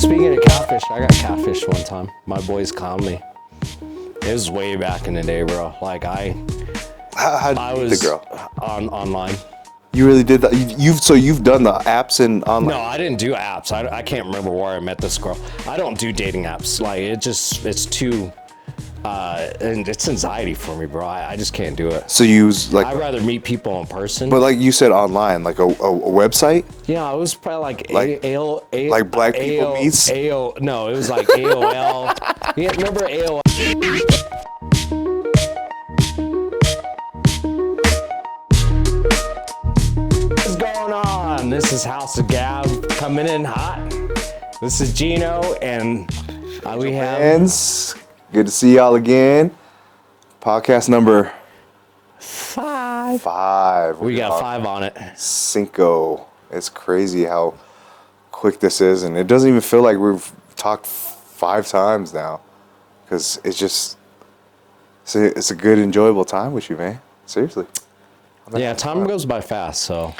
speaking of catfish, I got catfish one time. My boys Comdey. It was way back in the day, bro. Like I was the girl online. You really did that? You've done the apps and online? No, I didn't do apps. I can't remember where I met this girl. I don't do dating apps. Like it's too, and it's anxiety for me, bro. I just can't do it. So you use like? I'd rather meet people in person. But like you said, online, like a website? Yeah, it was probably like like Black People Meets? No, it was like AOL. Yeah, remember AOL? What's going on? This is House of Gab coming in hot. This is Geno, and we have... Friends, good to see y'all again. Podcast number... 5. We got 5 on it. Cinco. It's crazy how quick this is, and it doesn't even feel like we've talked 5 times now, because it's a good, enjoyable time with you, man. Seriously. Yeah, time goes by fast, so...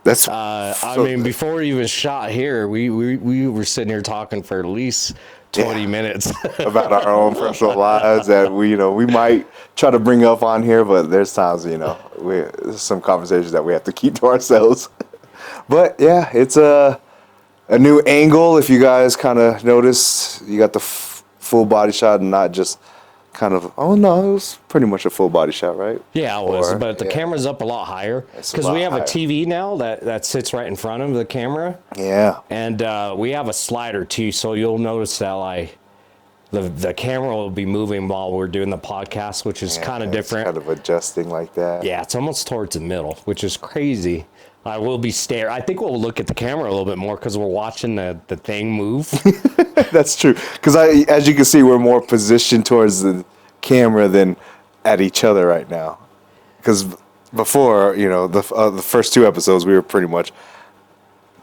That's. I mean, before we even shot here, we were sitting here talking for at least 20 minutes about our own personal lives that we might try to bring up on here, but there's times there's some conversations that we have to keep to ourselves. But yeah, it's a new angle. If you guys kind of noticed, you got the full body shot and not just kind of. Oh no, it was pretty much a full body shot, right? Yeah, it was, but the camera's up a lot higher because we have a TV now that sits right in front of the camera. Yeah, and we have a slider too, so you'll notice that like the camera will be moving while we're doing the podcast, which is kind of different. Kind of adjusting like that. Yeah, it's almost towards the middle, which is crazy. I will be staring. I think we'll look at the camera a little bit more because we're watching the thing move. That's true. Because as you can see, we're more positioned towards the camera than at each other right now. Because before, the first 2 episodes, we were pretty much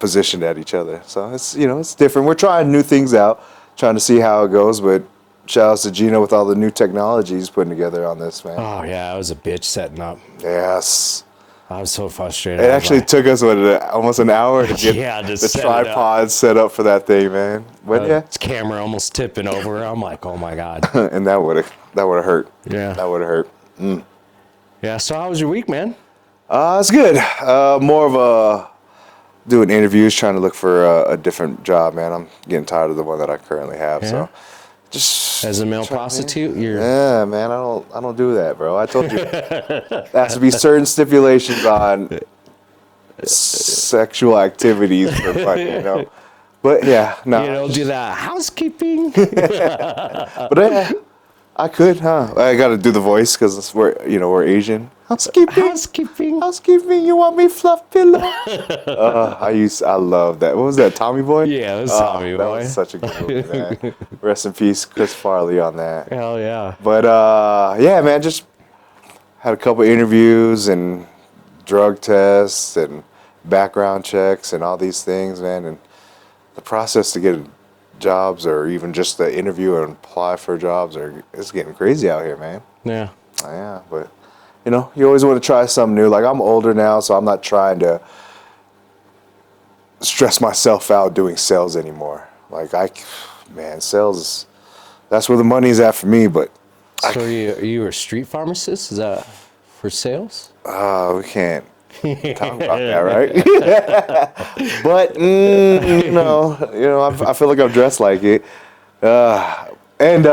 positioned at each other. So it's different. We're trying new things out, trying to see how it goes. But shout out to Geno with all the new technology he's putting together on this, man. Oh yeah, I was a bitch setting up. Yes. I was so frustrated. It actually took us almost an hour to get the tripod set up for that thing, man. But it's camera almost tipping over. I'm like, oh my god. And that would have hurt. Yeah, that would have hurt. Yeah. So how was your week, man? It's good. More of doing interviews, trying to look for a different job, man. I'm getting tired of the one that I currently have. Yeah. So just as a male prostitute, yeah, man. I don't do that, bro. I told you there has to be certain stipulations on sexual activities for money, But yeah, no. You don't do that housekeeping. But I could, huh? I got to do the voice because we're Asian. Housekeeping. You want me fluff pillow? I love that. What was that, Tommy Boy? Yeah, it was Tommy Boy. That was such a good movie, man. Rest in peace, Chris Farley on that. Hell yeah. But yeah, man, just had a couple interviews and drug tests and background checks and all these things, man. And the process to get jobs or even just the interview and apply for jobs it's getting crazy out here, man. Yeah. Yeah, but you always want to try something new. Like I'm older now, so I'm not trying to stress myself out doing sales anymore. Like sales that's where the money's at for me. But so are you a street pharmacist? Is that for sales? We can't talk about that, right? But I feel like I'm dressed like it. And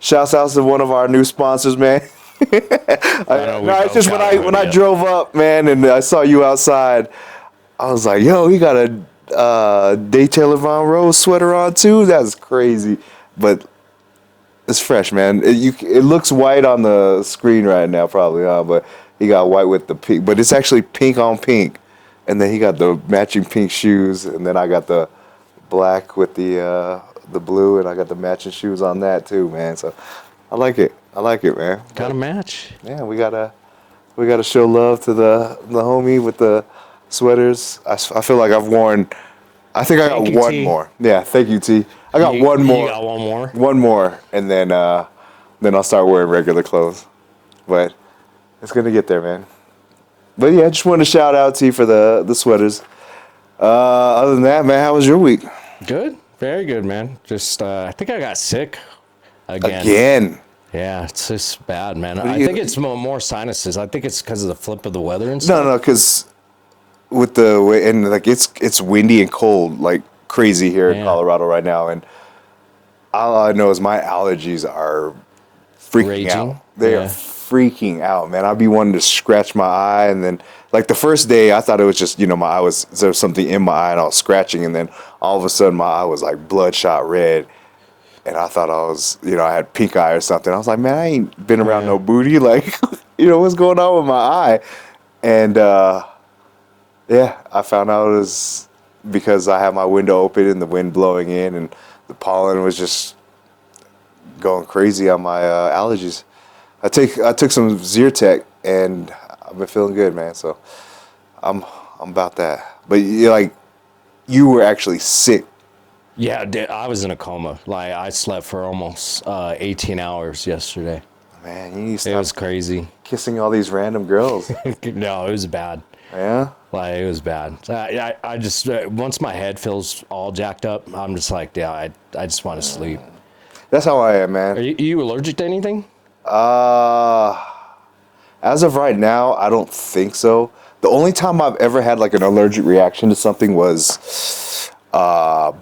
shouts out to one of our new sponsors, man. It's just when I drove up, man, and I saw you outside, I was like, yo, he got a Day Taylor Von Rose sweater on too. That's crazy, but it's fresh, man. It looks white on the screen right now, probably, huh? But he got white with the pink, but it's actually pink on pink, and then he got the matching pink shoes, and then I got the black with the blue, and I got the matching shoes on that too, man. So I like it, man. Got to match. Yeah, we gotta show love to the homie with the sweaters. I feel like I've worn. I think I got one more. Yeah, thank you, T. I got one more. You got one more. One more, and then I'll start wearing regular clothes. But it's gonna get there, man. But yeah, I just wanted to shout out T for the sweaters. Other than that, man, how was your week? Good. Very good, man. Just, I think I got sick again. Again? Yeah, it's just bad, man. I think it's more sinuses. I think it's because of the flip of the weather and stuff. No, because with the way, and like it's windy and cold, like crazy here in Colorado right now, and all I know is my allergies are freaking out. They are freaking out, man. I'd be wanting to scratch my eye, and then like the first day, I thought it was just my eye there was something in my eye, and I was scratching, and then all of a sudden my eye was like bloodshot red. And I thought I was, I had pink eye or something. I was like, man, I ain't been around no booty. Like, what's going on with my eye? And, I found out it was because I had my window open and the wind blowing in and the pollen was just going crazy on my allergies. I took some Zyrtec and I've been feeling good, man. So I'm about that. But you were actually sick. Yeah, I was in a coma. Like, I slept for almost 18 hours yesterday. Man, you need to stop. It was crazy. Kissing all these random girls. No, it was bad. Yeah? Like, it was bad. I just, once my head feels all jacked up, I'm just like, I just want to sleep. That's how I am, man. Are you allergic to anything? As of right now, I don't think so. The only time I've ever had like an allergic reaction to something was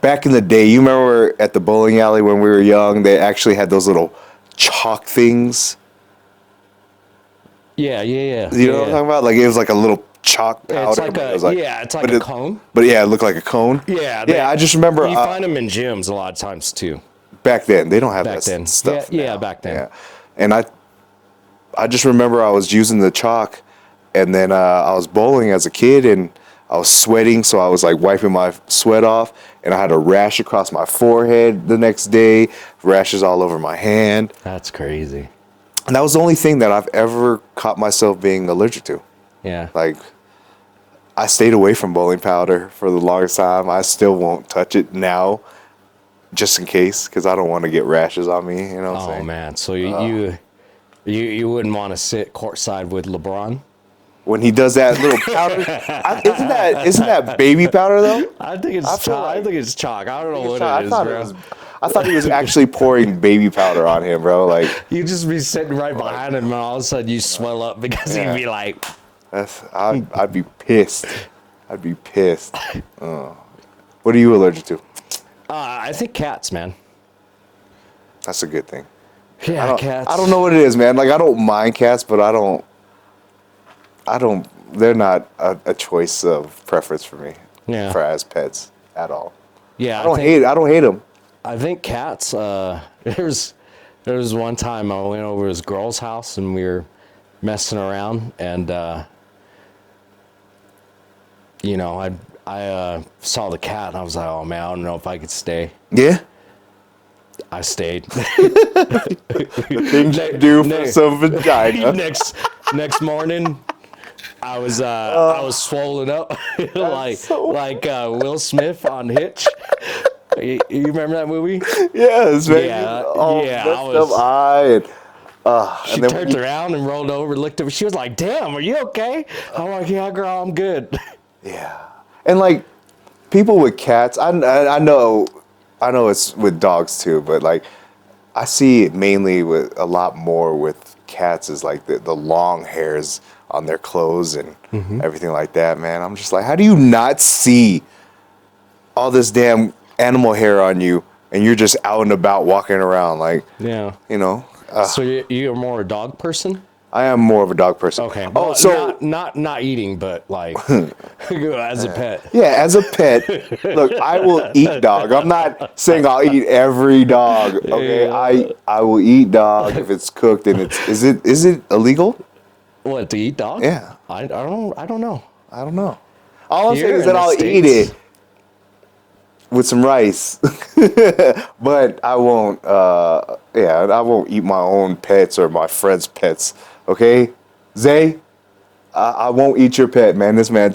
back in the day. You remember at the bowling alley when we were young, they actually had those little chalk things. Yeah. You know what I'm talking about? Like it was like a little chalk powder. It's like a cone. But yeah, it looked like a cone. Yeah. I just remember. You find them in gyms a lot of times too. Back then, they don't have back that then. stuff. Yeah, back then. Yeah. And I just remember I was using the chalk, and then I was bowling as a kid, and I was sweating, so I was like wiping my sweat off, and I had a rash across my forehead the next day, rashes all over my hand. That's crazy. And that was the only thing that I've ever caught myself being allergic to. Yeah. Like, I stayed away from bowling powder for the longest time. I still won't touch it now, just in case, because I don't want to get rashes on me. You know what I'm saying? Oh, man. So you wouldn't want to sit courtside with LeBron? When he does that little powder, isn't that baby powder though? I think it's chalk. I think it's chalk. I don't know what it is, bro. I thought he was actually pouring baby powder on him, bro. Like you just be sitting right behind him, and all of a sudden you swell up because he'd be like, I'd be pissed. I'd be pissed. What are you allergic to? I think cats, man. That's a good thing. Yeah, cats. I don't know what it is, man. Like I don't mind cats, but I don't. They're not a choice of preference for me. Yeah. For as pets at all. Yeah. I don't hate them. I think cats. There was one time I went over to his girl's house and we were messing around, and I saw the cat and I was like, oh man, I don't know if I could stay. Yeah. I stayed. The things you do for some vagina. Next morning, I was swollen up like Will Smith on Hitch. You remember that movie? Yes, man. Yeah, I was. She turned around and rolled over, looked at me. She was like, "Damn, are you okay?" I'm like, "Yeah, girl, I'm good." Yeah, and like people with cats, I know it's with dogs too, but like I see it mainly with a lot more with cats is like the long hairs on their clothes and everything like that, man. I'm just like, how do you not see all this damn animal hair on you and you're just out and about walking around like, So you're more a dog person? I am more of a dog person. Okay. Well, so not eating, but like as a pet. Yeah, as a pet. Look, I will eat dog. I'm not saying I'll eat every dog. Okay, yeah. I will eat dog if it's cooked and is it illegal? What, to eat dog? Yeah. I don't know. All I'm saying is that I'll eat it with some rice, but I won't. I won't eat my own pets or my friends' pets. Okay, Zay, I won't eat your pet, man. This man,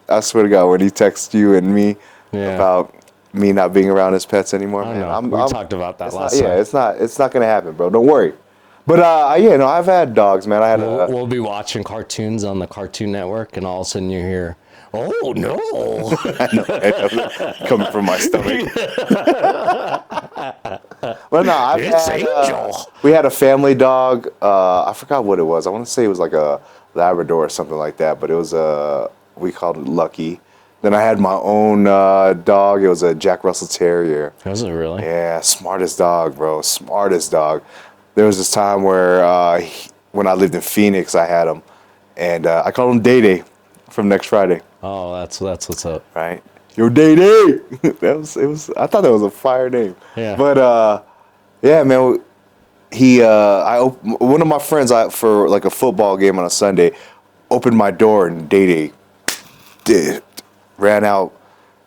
I swear to God, when he texts you and me about me not being around his pets anymore, man. We talked about that last time. Yeah, it's not gonna happen, bro. Don't worry. But I've had dogs, man. We'll be watching cartoons on the Cartoon Network, and all of a sudden you hear, "Oh no!" I know, coming from my stomach. But no, Angell. We had a family dog. I forgot what it was. I want to say it was like a Labrador or something like that. But it was we called it Lucky. Then I had my own dog. It was a Jack Russell Terrier. Was it really? Yeah, smartest dog, bro. Smartest dog. There was this time where when I lived in Phoenix, I had him, and I called him Day Day from Next Friday. Oh, that's what's up. Right. Yo, Day Day. It was. I thought that was a fire name. Yeah. But yeah, man. One of my friends, for like a football game on a Sunday, opened my door and Day Day ran out,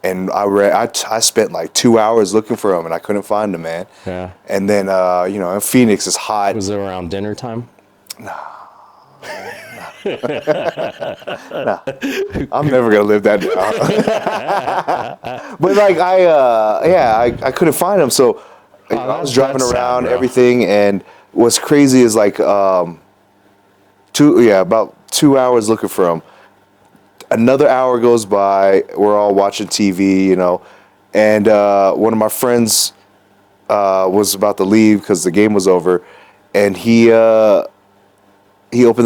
and I spent like 2 hours looking for him, and I couldn't find him, man. Yeah. And then in Phoenix it's hot. Was it around dinner time? No. I'm never gonna live that down. But like I couldn't find him, so I was driving around everything, and what's crazy is like about 2 hours looking for him. Another hour goes by, we're all watching TV, and one of my friends was about to leave because the game was over, and he opened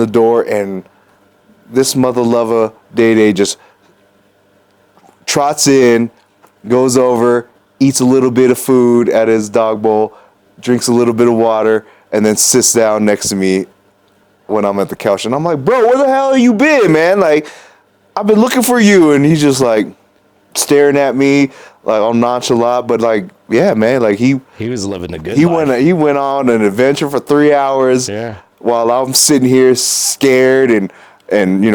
the door, and this mother lover Day Day just trots in, goes over, eats a little bit of food at his dog bowl, drinks a little bit of water, and then sits down next to me when I'm at the couch. And I'm like, bro, where the hell have you been, man? Like, I've been looking for you. And he's just like staring at me like all nonchalant, but like, yeah, man, like he was living a good life. He went on an adventure for 3 hours while I'm sitting here scared and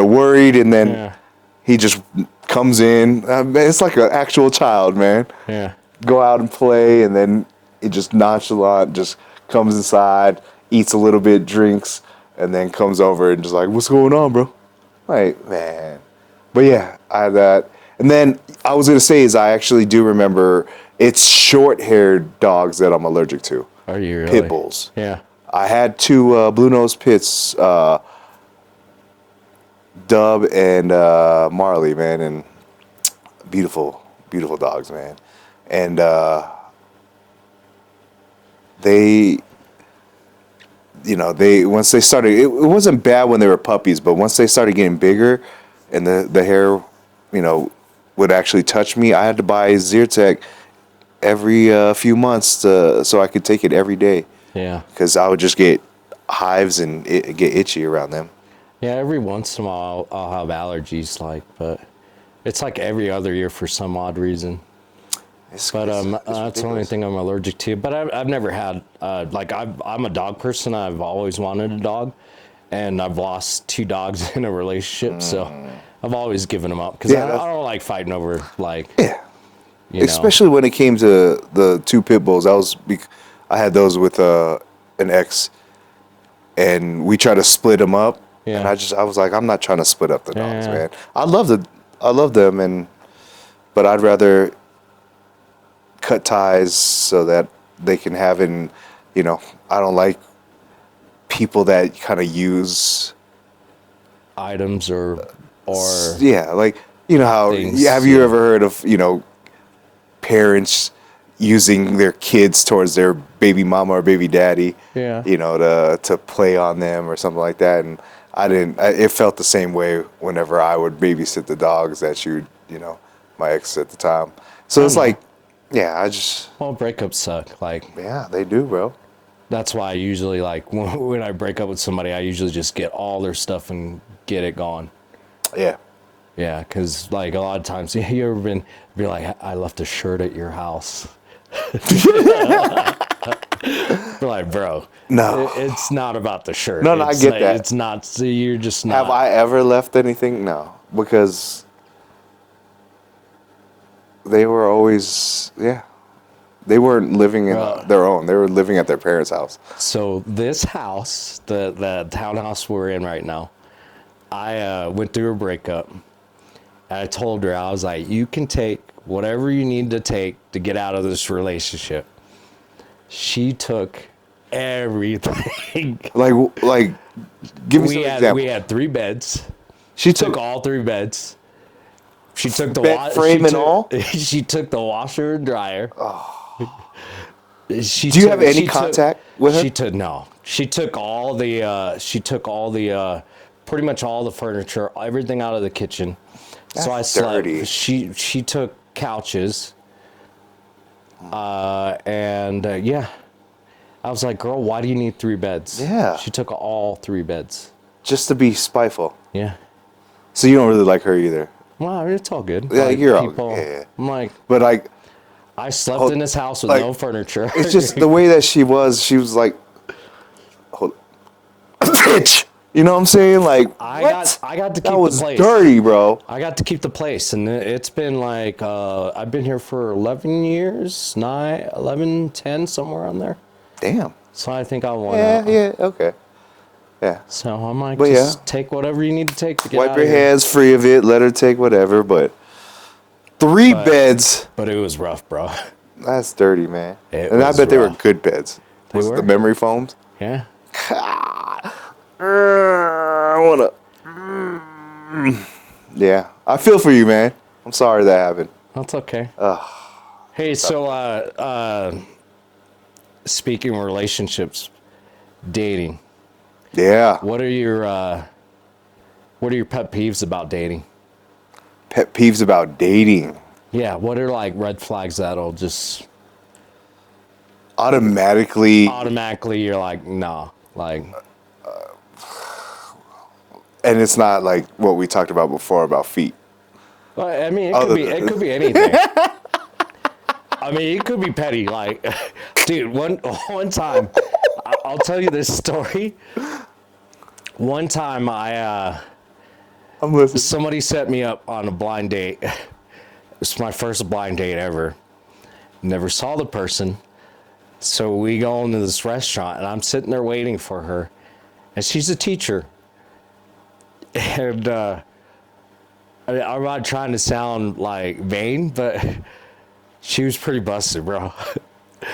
worried, and then he just comes in. It's like an actual child, man. Yeah. Go out and play, and then he just nonchalant just comes inside, eats a little bit, drinks, and then comes over and just like, what's going on, bro? Like, man. But yeah, I had that. And then I was going to say is I actually do remember it's short-haired dogs that I'm allergic to. Are you really? Pit bulls. Yeah. I had two blue-nosed pits, Dub and Marley, man, and beautiful, beautiful dogs, man. And they once they started, it wasn't bad when they were puppies, but once they started getting bigger and the hair, would actually touch me, I had to buy Zyrtec every few months so I could take it every day. Yeah. Because I would just get hives and get itchy around them. Yeah, every once in a while I'll have allergies, but it's like every other year for some odd reason. It's that's the only thing I'm allergic to. But I've never had I'm a dog person. I've always wanted a dog, and I've lost 2 dogs in a relationship, so I've always given them up because I don't like fighting over Especially when it came to the 2 pit bulls. I had those with an ex, and we tried to split them up. Yeah. And I was like, I'm not trying to split up the dogs, man. I love them, but I'd rather cut ties so that they can have I don't like people that kind of use items or like how things, have you ever heard of parents using their kids towards their baby mama or baby daddy, to play on them or something like that. And it felt the same way whenever I would babysit the dogs that my ex at the time. So it's like, well, breakups suck. Yeah, they do, bro. That's why I usually when I break up with somebody, I usually just get all their stuff and get it gone. Yeah. Yeah, because a lot of times, you ever be like, I left a shirt at your house. We're like, bro, no, it's not about the shirt. No, I get that. It's not. So you're just not. Have I ever left anything? No, because they were always, they weren't living in their own. They were living at their parents' house. So this house, the townhouse we're in right now, I went through a breakup. I told her, I was like, you can take whatever you need to take to get out of this relationship. She took everything. Like, give me some example. We had 3 beds. She took all 3 beds. She took the bed frame and all. She took the washer and dryer. Oh. Do you have any contact with her? She took all the pretty much all the furniture, everything out of the kitchen. That's so I slept. dirty. She took couches. Yeah. I was like, girl, why do you need 3 beds? Yeah. She took all 3 beds. Just to be spiteful. Yeah. So you don't really like her either. Well, I mean, it's all good. Yeah, like, you're people, all. Yeah. I'm like, but like, I slept in this house with like, no furniture. It's just the way that she was like, hold bitch. You know what I'm saying? Like, I got to keep that was the place. Dirty, bro. I got to keep the place, and it's been like I've been here for 11 years, 9, 11, 10, somewhere on there. Damn. So I think I want out. Yeah, okay. Yeah. So I'm like, but just take whatever you need to take to get wipe out your of here. hands free of it. Let her take whatever. But 3 beds. But it was rough, bro. That's dirty, man. And I bet they were good beds. They were? The memory foams. Yeah. I wanna. Yeah, I feel for you, man. I'm sorry that happened. That's okay. Hey, so speaking of relationships, dating. Yeah. What are your pet peeves about dating? Pet peeves about dating. Yeah, what are like red flags that'll just automatically you're like, nah, like. And it's not like what we talked about before about feet. Well, I mean, it could be anything. I mean, it could be petty. Like, dude, one time, I'll tell you this story. One time, I'm listening. Somebody set me up on a blind date. It was my first blind date ever. Never saw the person. So we go into this restaurant, and I'm sitting there waiting for her. And she's a teacher. And I'm not trying to sound like vain, but she was pretty busted, bro.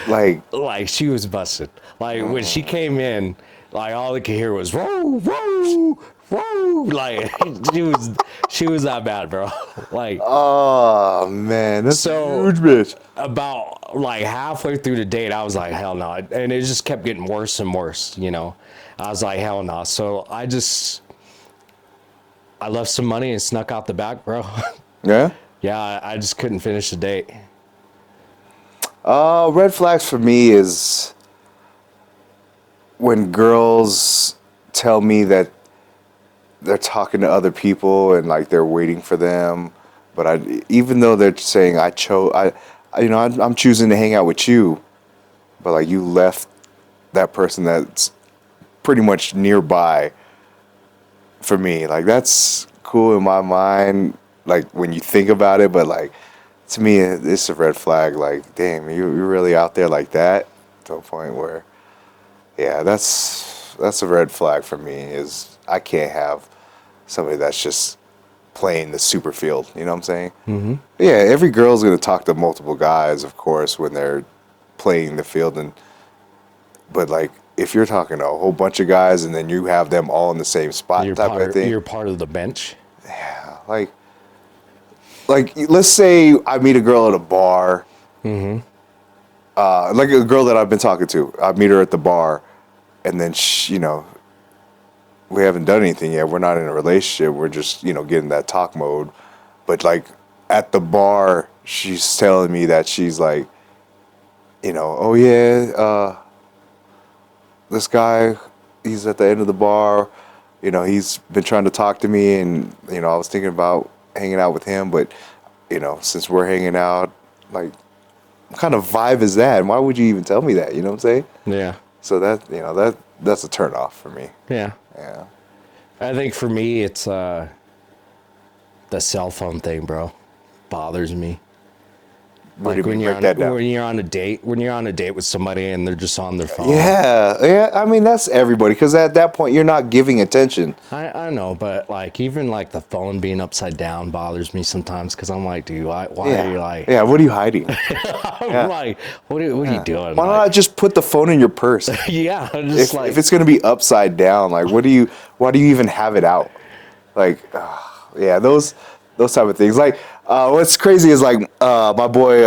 Like she was busted. Like when she came in, like all I could hear was whoa, whoa, whoa. Like she was that bad, bro. Like, oh man, that's so a huge bitch. About like halfway through the date, I was like, hell no, and it just kept getting worse and worse. You know, I was like, hell no. So I left some money and snuck out the back, bro. Yeah? Yeah, I just couldn't finish the date. Red flags for me is when girls tell me that they're talking to other people and like they're waiting for them, but even though they're saying I'm choosing to hang out with you, but like you left that person that's pretty much nearby. For me, like that's cool in my mind, like when you think about it, but like to me it's a red flag. Like, damn, you're really out there like that, to a point where, yeah, that's a red flag for me. Is I can't have somebody that's just playing the super field, you know what I'm saying? Mm-hmm. Yeah, every girl's gonna talk to multiple guys, of course, when they're playing the field, but like, if you're talking to a whole bunch of guys and then you have them all in the same spot, type of thing. You're part of the bench. Yeah, like let's say I meet a girl at a bar. Mm-hmm. Like a girl that I've been talking to. I meet her at the bar, and then we haven't done anything yet. We're not in a relationship. We're just getting that talk mode. But like at the bar, she's telling me that she's like, oh yeah. This guy, he's at the end of the bar, he's been trying to talk to me, and, I was thinking about hanging out with him, but, since we're hanging out, like, what kind of vibe is that? And why would you even tell me that? You know what I'm saying? Yeah. So that's a turn off for me. Yeah. Yeah. I think for me, it's the cell phone thing, bro. Bothers me. Like when you're on a date with somebody and they're just on their phone. Yeah. I mean, that's everybody, because at that point you're not giving attention. I know, but like even like the phone being upside down bothers me sometimes, because I'm like, dude, why are you like? Yeah, what are you hiding? I'm like, what are you doing? Why not just put the phone in your purse? Yeah, just if it's gonna be upside down, like why do you even have it out? Like, yeah, those type of things. Like, what's crazy is like my boy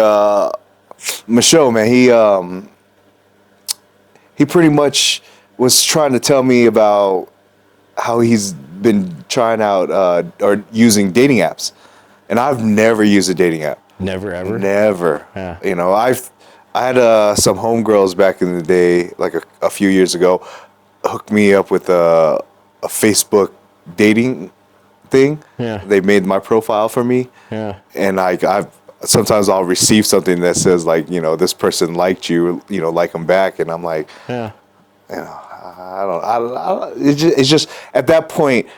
Michaud, man. he pretty much was trying to tell me about how he's been trying out or using dating apps, and I've never used a dating app. Never ever. Never. Yeah. You know, I had some homegirls back in the day, like a few years ago, hooked me up with a Facebook dating thing. Yeah. They made my profile for me. Yeah. And sometimes I'll receive something that says like, you know, this person liked you, you know, like them back, and I'm like, Yeah. you know, I don't. It's just at that point,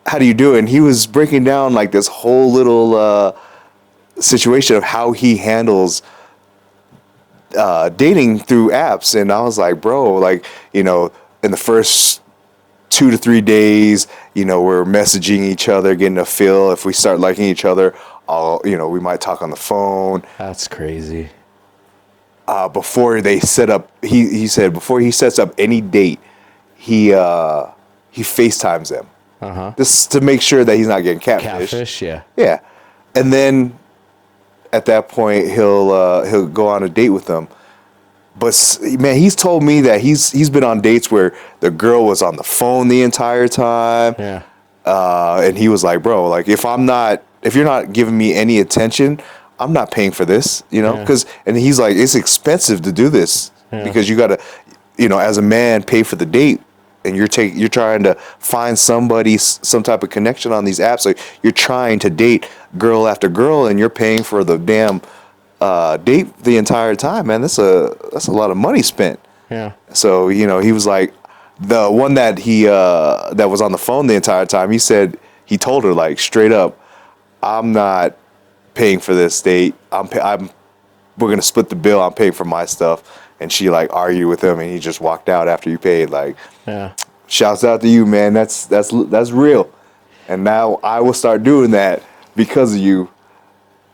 how do you do it? And he was breaking down like this whole little situation of how he handles dating through apps, and I was like, bro, like, you know, in the first 2 to 3 days, you know, we're messaging each other, getting a feel. If we start liking each other, we might talk on the phone. That's crazy. Before they set up, he said before he sets up any date, he FaceTimes them, just to make sure that he's not getting catfish. Catfish, yeah. Yeah, and then at that point he'll go on a date with them. But man, he's told me that he's been on dates where the girl was on the phone the entire time. Yeah. And he was like, bro, like if you're not giving me any attention, I'm not paying for this, you know? And he's like, it's expensive to do this because you got to, you know, as a man, pay for the date, and you're trying to find somebody, some type of connection on these apps. Like you're trying to date girl after girl, and you're paying for the damn date the entire time, man. That's a lot of money spent. Yeah. So, you know, he was like, the one that that was on the phone the entire time, he said, he told her like straight up, I'm not paying for this date. We're gonna split the bill. I'm paying for my stuff. And she like argued with him, and he just walked out after you paid. Like, yeah. Shouts out to you, man. That's real. And now I will start doing that because of you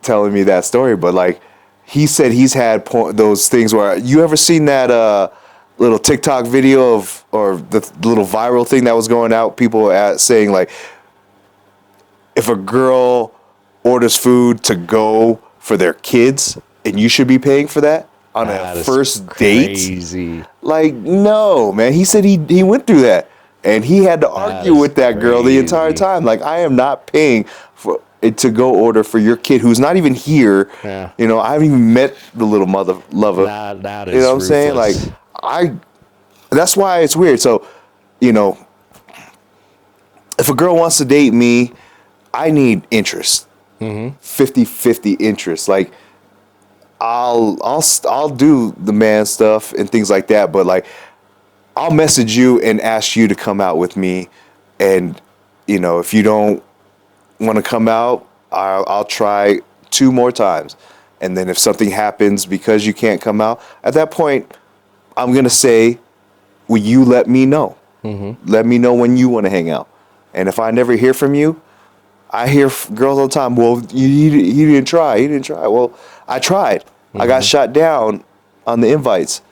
telling me that story. But like, he said he's had those things where, you ever seen that little TikTok video or the little viral thing that was going out, people saying like, if a girl orders food to go for their kids and you should be paying for that on a first crazy date? Like, no, man. He said he went through that, and he had to argue with that girl the entire time. Like, I am not paying for it to go order for your kid who's not even here. Yeah. You know, I haven't even met the little mother lover. That is, you know what I'm saying? Like, that's why it's weird. So, you know, if a girl wants to date me, I need interest. 50-50 interest. Like, I'll do the man stuff and things like that, but like, I'll message you and ask you to come out with me, and you know, if you don't want to come out, I'll try 2 more times, and then if something happens because you can't come out, at that point, I'm gonna say, will you let me know? Let me know when you want to hang out, and if I never hear from you, I hear girls all the time, well, he didn't try. He didn't try. Well, I tried. I got shot down on the invites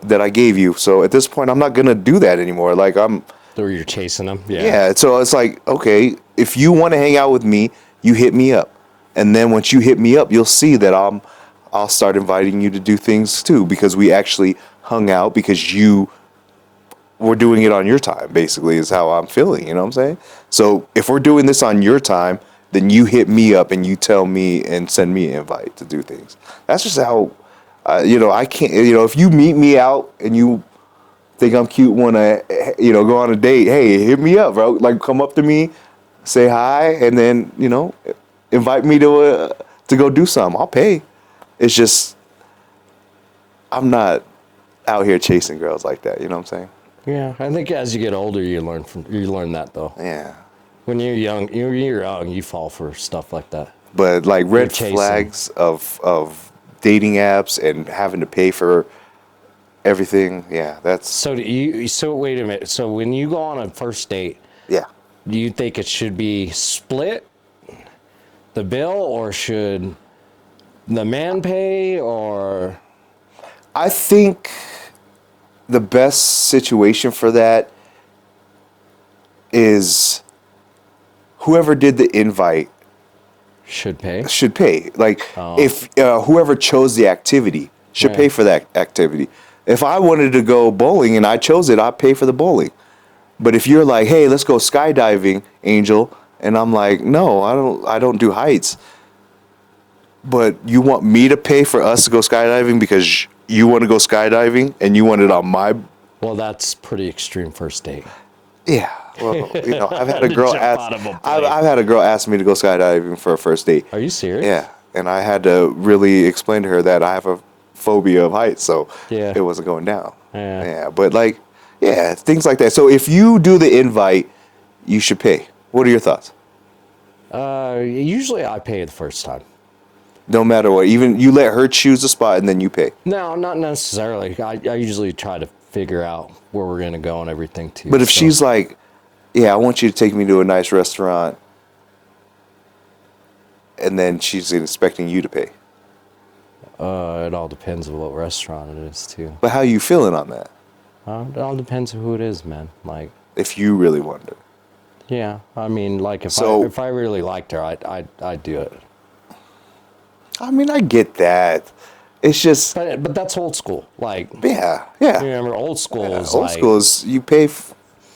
that I gave you. So at this point, I'm not going to do that anymore. Like, or you're chasing them. Yeah. Yeah. So it's like, okay, if you want to hang out with me, you hit me up. And then once you hit me up, you'll see that I'll start inviting you to do things too, because we actually hung out because you were doing it on your time, basically, is how I'm feeling. You know what I'm saying? So if we're doing this on your time, then you hit me up and you tell me and send me an invite to do things. That's just how, you know, I can't, you know, if you meet me out and you think I'm cute, want to, you know, go on a date, hey, hit me up, bro. Like, come up to me, say hi, and then, you know, invite me to go do something. I'll pay. It's just, I'm not out here chasing girls like that. You know what I'm saying? Yeah, I think as you get older, you learn that though. Yeah. When you're young, you fall for stuff like that. But like red flags of dating apps and having to pay for everything, yeah, that's. So wait a minute. So when you go on a first date, yeah, do you think it should be split, the bill, or should the man pay, or? I think the best situation for that is whoever did the invite should pay. Like, if whoever chose the activity should pay for that activity. If I wanted to go bowling and I chose it, I'd pay for the bowling. But if you're like, hey, let's go skydiving, Angel, and I'm like, no, I don't do heights. But you want me to pay for us to go skydiving because you want to go skydiving and you want it on my... Well, that's pretty extreme first date. Yeah. Well, I've had a girl I've had a girl ask me to go skydiving for a first date. Are you serious? Yeah. And I had to really explain to her that I have a phobia of heights, so it wasn't going down. Yeah. But things like that. So if you do the invite, you should pay. What are your thoughts? Usually I pay the first time. No matter what, even you let her choose a spot and then you pay. No, not necessarily. I usually try to figure out where we're gonna go and everything too. But if she's like, yeah, I want you to take me to a nice restaurant, and then she's expecting you to pay. It all depends on what restaurant it is too. But how are you feeling on that? It all depends on who it is, man. Like, if you really wanted it. Yeah, I mean, like if I really liked her, I'd do it. I mean, I get that. It's just, but that's old school. Like, yeah. You remember old school is old school is you pay,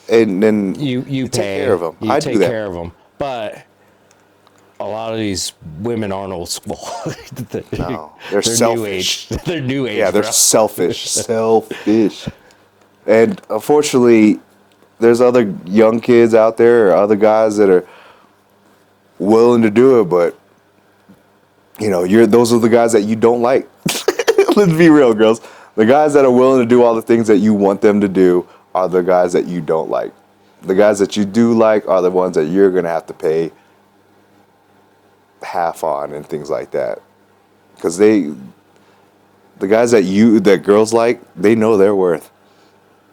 and then you pay, take care of them. You take care of them, but a lot of these women aren't old school. They're selfish. New age. They're new age. Yeah, they're selfish. And unfortunately, there's other young kids out there or other guys that are willing to do it, but those are the guys that you don't like. Let's be real, girls. The guys that are willing to do all the things that you want them to do are the guys that you don't like. The guys that you do like are the ones that you're going to have to pay half on and things like that. Because the guys that girls like, they know their worth.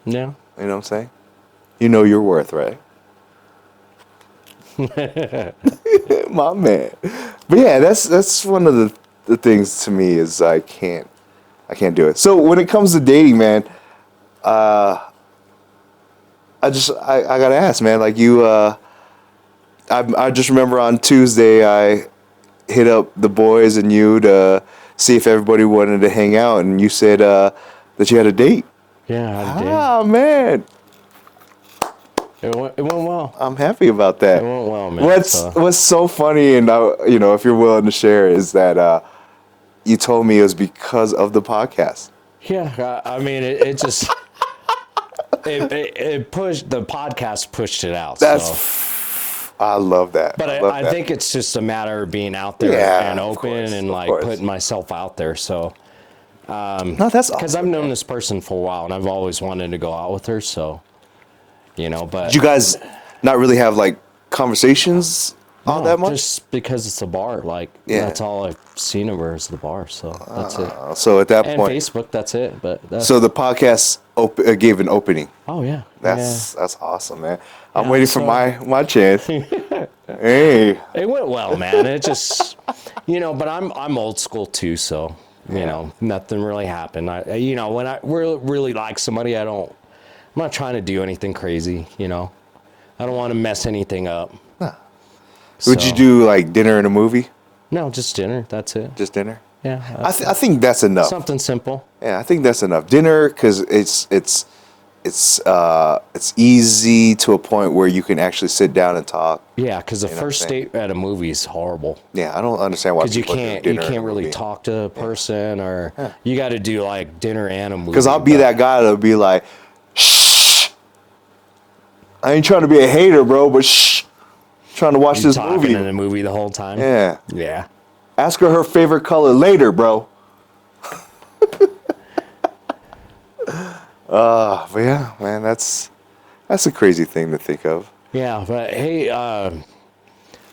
Yeah. You know what I'm saying? You know your worth, right? My man. But yeah, that's one of the things to me is I can't do it. So when it comes to dating, man, I gotta ask, man, like you, I just remember on Tuesday I hit up the boys and you to see if everybody wanted to hang out, and you said that you had a date. Yeah, I had a date. Ah, man. It went well. I'm happy about that. It went well, man. What's so funny, and if you're willing to share, is that you told me it was because of the podcast. Yeah, I mean, it just it pushed the podcast pushed it out. I love that. But I think it's just a matter of being out there and open and putting myself out there. So, no, that's awesome. Because I've known this person for a while, and I've always wanted to go out with her. So, but did you guys not really have like conversations all that much? Just because it's a bar. Like, that's all I've seen of her is the bar. So that's it. So at that point, Facebook, that's it. So the podcast gave an opening. Oh yeah, that's awesome, man. I'm waiting for my chance. Hey, it went well, man. It just, but I'm old school too, so nothing really happened. When I really like somebody, I'm not trying to do anything crazy. I don't want to mess anything up. Huh. Would you do like dinner and a movie? No, just dinner. That's it. Just dinner. Yeah. I think that's enough. Something simple. Yeah, I think that's enough. Dinner, because it's easy to a point where you can actually sit down and talk. Yeah, because the first date at a movie is horrible. Yeah, I don't understand why. Because you can't really talk to a person, or you got to do like dinner and a movie. Because I'll be that guy that'll be like, shh. I ain't trying to be a hater, bro, but shh. Trying to watch this movie. In the movie the whole time. Yeah. Yeah. Ask her favorite color later, bro. But yeah, man, that's a crazy thing to think of. Yeah, but hey,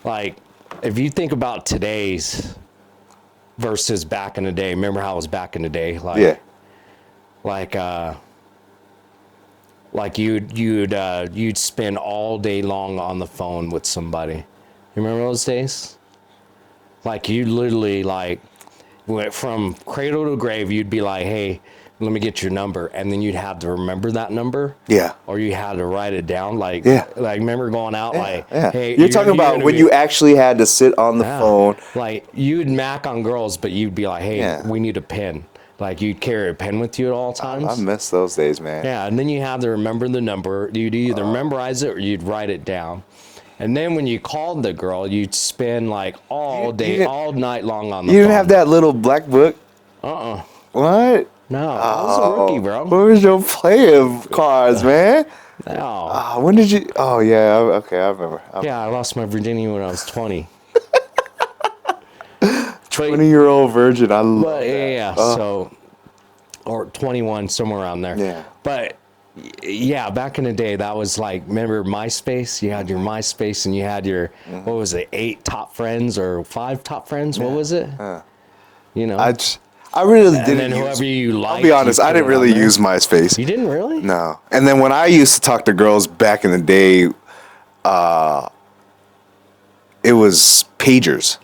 like if you think about today's versus back in the day, remember how it was back in the day? Like you'd spend all day long on the phone with somebody. You remember those days? Like you literally went from cradle to grave. You'd be like, hey, let me get your number, and then you'd have to remember that number. Yeah. Or you had to write it down. Like remember going out hey. You're talking about when you actually had to sit on the phone. Like you'd mac on girls, but you'd be like, hey, we need a pen. Like you'd carry a pen with you at all times. I miss those days, man. Yeah, and then you had to remember the number. You'd either memorize it or you'd write it down. And then when you called the girl, you'd spend like all day, all night long on the phone. You didn't have that little black book? What? No, I was a rookie, bro. Where was your playing cards, man? No. When did you? Oh, yeah. Okay, I remember. Yeah, I lost my virginity when I was 20. 20-year-old virgin. I love that. Yeah, so, or 21, somewhere around there. Yeah. But, yeah, back in the day, that was like, remember MySpace? You had your MySpace and you had your, what was it, 8 top friends or 5 top friends? What was it? You know? I really didn't. And then whoever you liked. I'll be honest, I didn't really use MySpace. You didn't really? No. And then when I used to talk to girls back in the day, it was pagers.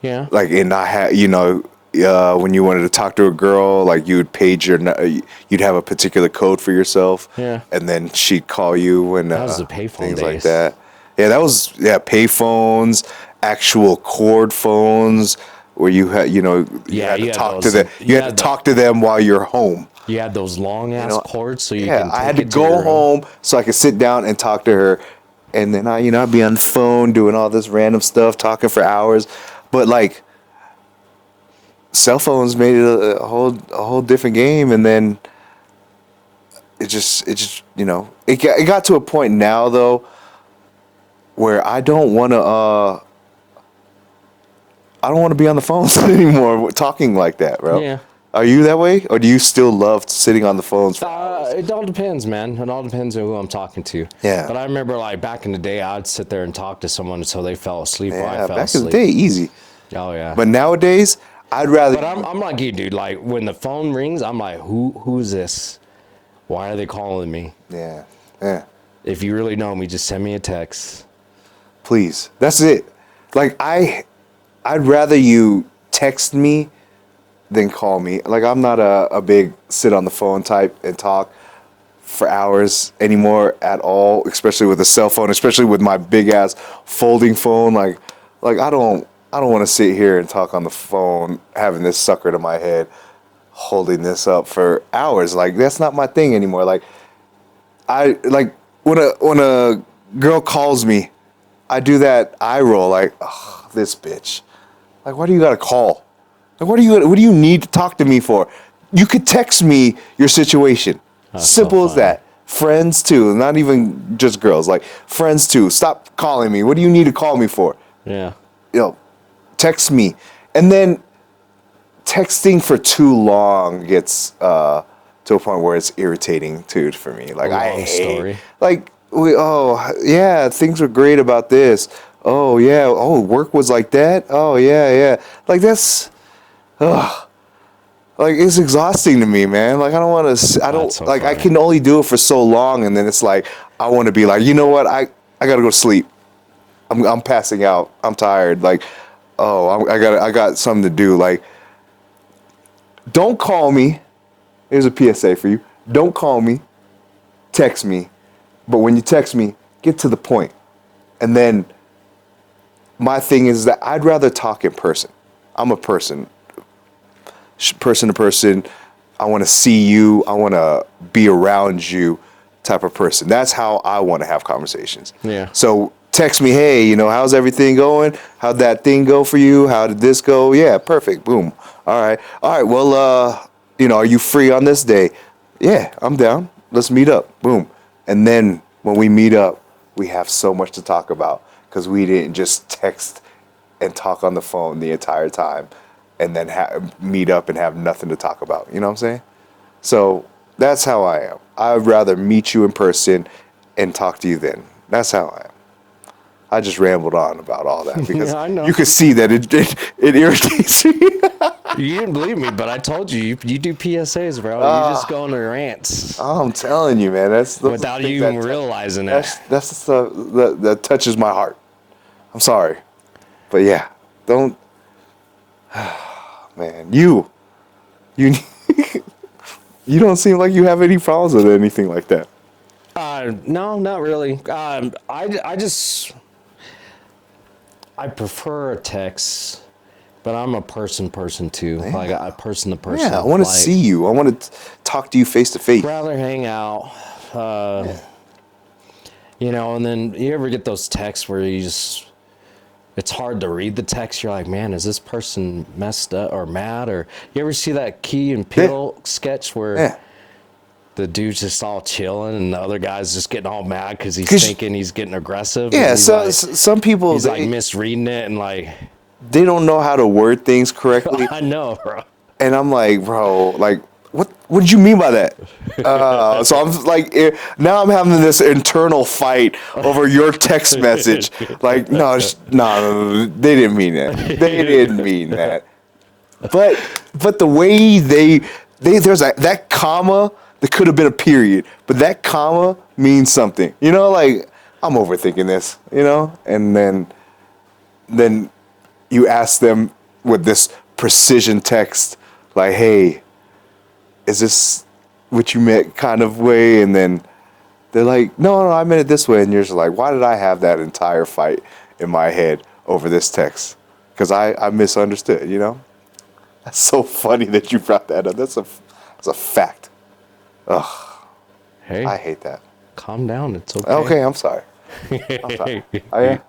Yeah. Like, and I had, when you wanted to talk to a girl, like you would page you'd have a particular code for yourself. Yeah. And then she'd call you and that was the payphone things days. like that. Yeah, that was payphones, actual cord phones where you had, you had to talk to them. You had to talk to them while you're home. You had those long ass cords, so you can. I had to go home so I could sit down and talk to her, and then I'd be on the phone doing all this random stuff, talking for hours. But like, cell phones made it a whole different game, and then it just it got to a point now though where I don't want to be on the phones anymore talking like that, bro. Yeah. Are you that way, or do you still love sitting on the phones for hours? It all depends, man. It all depends on who I'm talking to. Yeah. But I remember, like, back in the day, I'd sit there and talk to someone until they fell asleep or I fell back asleep. in the day, easy. Oh, yeah. But nowadays, I'd rather... But I'm like you, dude. Like, when the phone rings, I'm like, who's this? Why are they calling me? Yeah, yeah. If you really know me, just send me a text. Please. That's it. Like, I'd rather you text me than call me. Like, I'm not a big sit on the phone type and talk for hours anymore at all, especially with a cell phone, especially with my big ass folding phone. Like I don't want to sit here and talk on the phone having this sucker to my head holding this up for hours. Like, that's not my thing anymore. Like, when a girl calls me, I do that eye roll like, oh, this bitch. Like, why do you got to call? Like, what do you need to talk to me for? You could text me your situation. Simple as that. Friends too, not even just girls. Like, friends too. Stop calling me. What do you need to call me for? Yeah. Text me. And then texting for too long gets to a point where it's irritating too for me. Like, I hate story. Like, things were great about this. Oh yeah. Oh, work was like that. Oh yeah. Like, that's, like, it's exhausting to me, man. Like, I don't want to. I don't like. I can only do it for so long, and then it's like I want to be like, you know what? I gotta go sleep. I'm passing out. I'm tired. Like, I got something to do. Like, don't call me. Here's a PSA for you. Don't call me. Text me. But when you text me, get to the point. And then my thing is that I'd rather talk in person. I'm a person to person. I want to see you. I want to be around you type of person. That's how I want to have conversations. Yeah. So text me, hey, how's everything going? How'd that thing go for you? How did this go? Yeah, perfect. Boom. All right. Well, are you free on this day? Yeah, I'm down. Let's meet up. Boom. And then when we meet up, we have so much to talk about because we didn't just text and talk on the phone the entire time and then meet up and have nothing to talk about. You know what I'm saying? So that's how I am. I'd rather meet you in person and talk to you then. That's how I am. I just rambled on about all that because I know. You could see that it irritates me. You didn't believe me, but I told you do PSAs, bro. You just go on rants. I'm telling you, man. That's without you even realizing it. That's the stuff that touches my heart. I'm sorry. But yeah, don't... Man, you don't seem like you have any problems with anything like that. No, not really. I prefer a text, But I'm a person too. Yeah. Like a person to person. Yeah, I want to see you. I want to talk to you face to face. Rather hang out. You know, and then you ever get those texts where it's hard to read the text. You're like, man, is this person messed up or mad? Or you ever see that Key and Peele sketch where the dude's just all chilling and the other guy's just getting all mad because he's thinking he's getting aggressive? Yeah, so some people... He's like misreading it and like... They don't know how to word things correctly. I know, bro. And I'm like, bro, like... What did you mean by that? So I'm like, now I'm having this internal fight over your text message. Like, no, they didn't mean that. They didn't mean that. But the way there's that comma, that could have been a period, but that comma means something. You know, like, I'm overthinking this, you know? And then you ask them with this precision text, like, hey, is this what you meant kind of way? And then they're like, no, I meant it this way. And you're just like, why did I have that entire fight in my head over this text? Because I misunderstood, you know? That's so funny that you brought that up. That's a fact. Ugh. Hey. I hate that. Calm down. It's okay. Okay, I'm sorry. I'm sorry. Hi,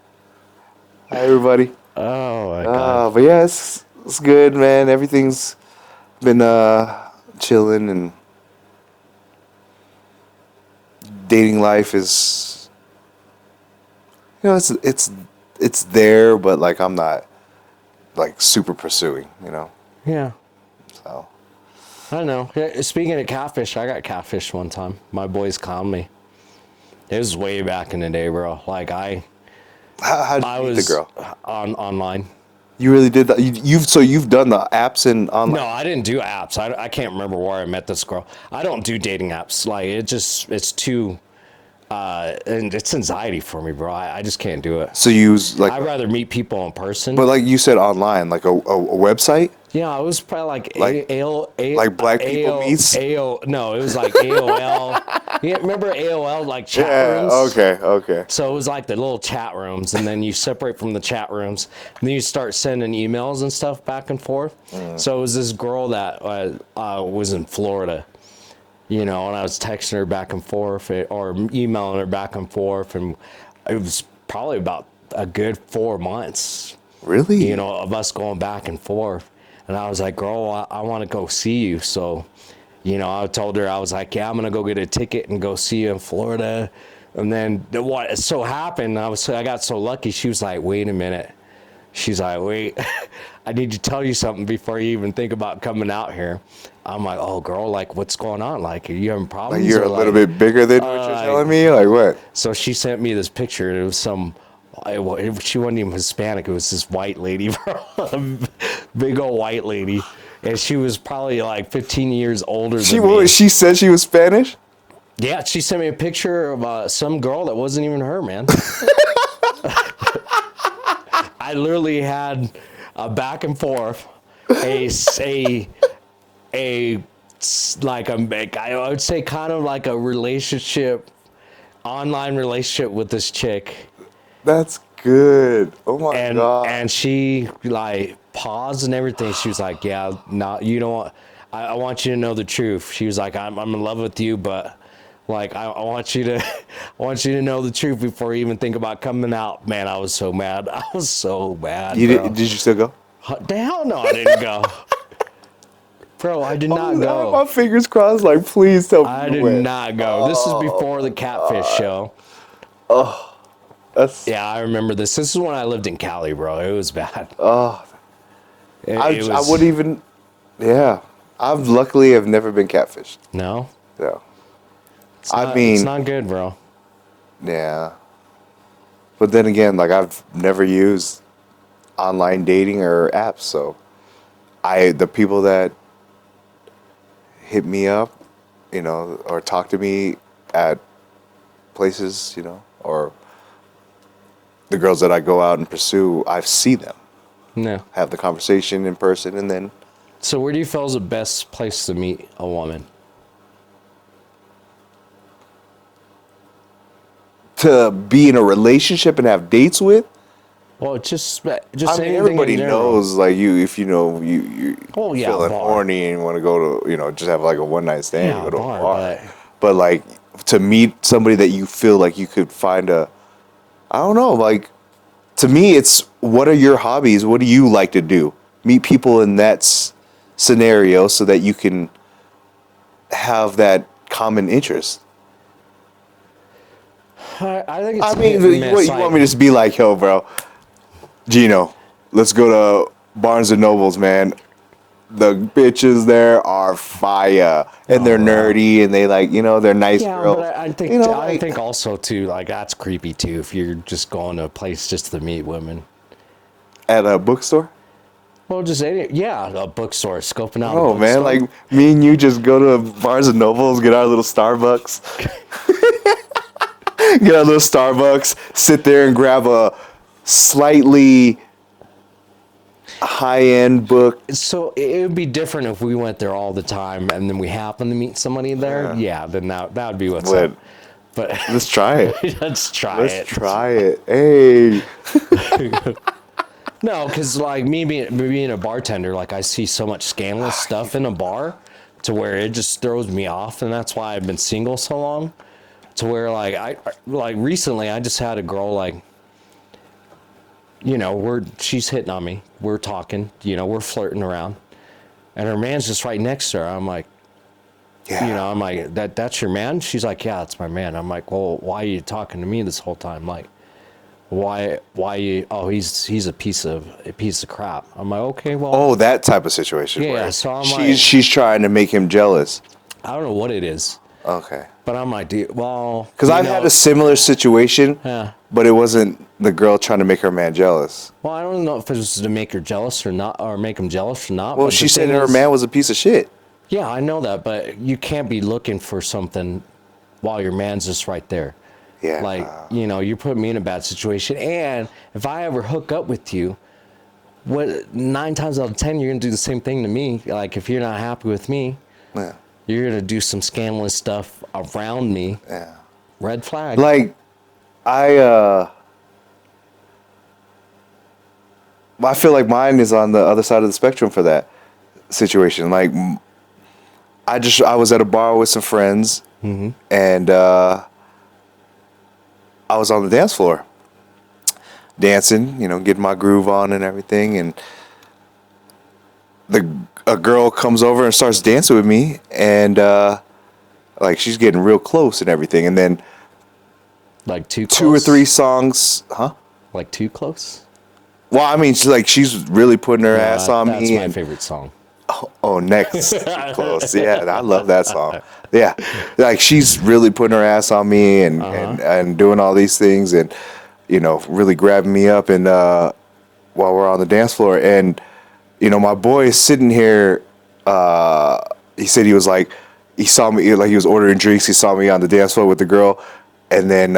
everybody. Oh, my God. But yeah, it's good, man. Everything's been... chilling, and dating life is, you know, it's there, but like I'm not like super pursuing, you know. Yeah. So I know. Speaking of catfish, I got catfished one time. My boys conned me. It was way back in the day, bro. Like how did you meet the girl? Online. You really did that? You've done the apps and online? No, I didn't do apps. I can't remember where I met this girl. I don't do dating apps. Like it's too, and it's anxiety for me, bro. I just can't do it. So you use like... I'd rather meet people in person. But like you said, online, like a website? Yeah, it was probably like like Black People Meets? No, it was like AOL. Yeah, remember AOL, like chat rooms? Okay. So it was like the little chat rooms, and then you separate from the chat rooms, and then you start sending emails and stuff back and forth. So it was this girl that was in Florida, you know, and I was texting her back and forth or emailing her back and forth, and it was probably about a good 4 months. Really? You know, of us going back and forth. And I was like, girl, I want to go see you. So, you know, I told her, I was like, yeah, I'm going to go get a ticket and go see you in Florida. And then what so happened, I got so lucky. She was like, wait a minute. She's like, wait, I need to tell you something before you even think about coming out here. I'm like, oh, girl, like, what's going on? Like, are you having problems? Like, you're a little bit bigger than what you're telling me? Like, what? So she sent me this picture. It was she wasn't even Hispanic. It was this white lady, bro. Big old white lady. And she was probably like 15 years older than me. She said she was Spanish? Yeah, she sent me a picture of some girl that wasn't even her, man. I literally had a back and forth, I would say kind of like a relationship, online relationship with this chick. That's good. Oh my God. And she like paused and everything. She was like, yeah, no, you know what? I want you to know the truth. She was like, I'm in love with you, but like I want you to know the truth before you even think about coming out. Man, I was so mad. I was so mad. Did you still go? The hell no, I didn't go. Bro, I did not go. My fingers crossed, like, please tell me. I did not go. This is before the Catfish show. Oh. Yeah, I remember this. This is when I lived in Cali, bro. It was bad. Oh. I wouldn't even... Yeah. I've luckily have never been catfished. No? No. It's not good, bro. Yeah. But then again, like, I've never used online dating or apps, so the people that hit me up, you know, or talk to me at places, you know, or the girls that I go out and pursue, I see them. No. Have the conversation in person, and then... So where do you feel is the best place to meet a woman? To be in a relationship and have dates with? Well, just I mean, anything everybody in general. knows, like, if you know, you Oh, yeah, feeling bar. horny and want to go to, just have like a one night stand, Yeah, you go to bar, a bar. But like, to meet somebody that you feel like you could find I don't know, like, to me, it's what are your hobbies? What do you like to do? Meet people in that scenario so that you can have that common interest. I think it's I mean, hit and miss, you want me to just be like, yo, bro, Geno, let's go to Barnes and Nobles, man. The bitches there are fire, and they're nerdy, and they like, they're nice girls. But I think I think also too, like, that's creepy too. If you're just going to a place just to meet women At a bookstore. well, just a bookstore, scoping out. Oh a man, bookstore. like me and you just go to Barnes and Nobles, get our little Starbucks, sit there and grab a slightly high-end book. So it would be different if we went there all the time and then we happen to meet somebody there. Yeah, then that would be what's up. But let's try it. Let's try it. Hey. No, because like me being a bartender, like I see so much scandalous stuff in a bar to where it just throws me off, and that's why I've been single so long. To where like recently I just had a girl like, she's hitting on me, we're talking, we're flirting around, and her man's just right next to her. I'm like, I'm like, that's your man? She's like, yeah, that's my man. I'm like, well, why are you talking to me this whole time? Like, why you? Oh, he's a piece of crap. I'm like, okay, well. Oh, that type of situation. Yeah, where so I'm like, she's trying to make him jealous. I don't know what it is. Okay. But I'm like, dude, well. Because I've had a similar situation, Yeah. but it wasn't the girl trying to make her man jealous. Well, I don't know if it was to make her jealous or not, or make him jealous or not. Well, but she said her man was a piece of shit. Yeah, I know that, but you can't be looking for something while your man's just right there. Yeah. Like, you're putting me in a bad situation. And if I ever hook up with you, 9 times out of 10, you're going to do the same thing to me. Like, if you're not happy with me, you're going to do some scandalous stuff around me. Yeah. Red flag. Like, I feel like mine is on the other side of the spectrum for that situation. Like, I was at a bar with some friends, and I was on the dance floor, dancing, getting my groove on and everything, and a girl comes over and starts dancing with me, and like she's getting real close and everything, and then like too close? 2 or 3 songs, huh? Like too close? Well, I mean, she's really putting her ass on me. That's my favorite song. Oh, next. Too close. Yeah, I love that song. Yeah, like she's really putting her ass on me and doing all these things and really grabbing me up and while we're on the dance floor, and my boy is sitting here. He said he was like, he saw me, like he was ordering drinks. He saw me on the dance floor with the girl, and then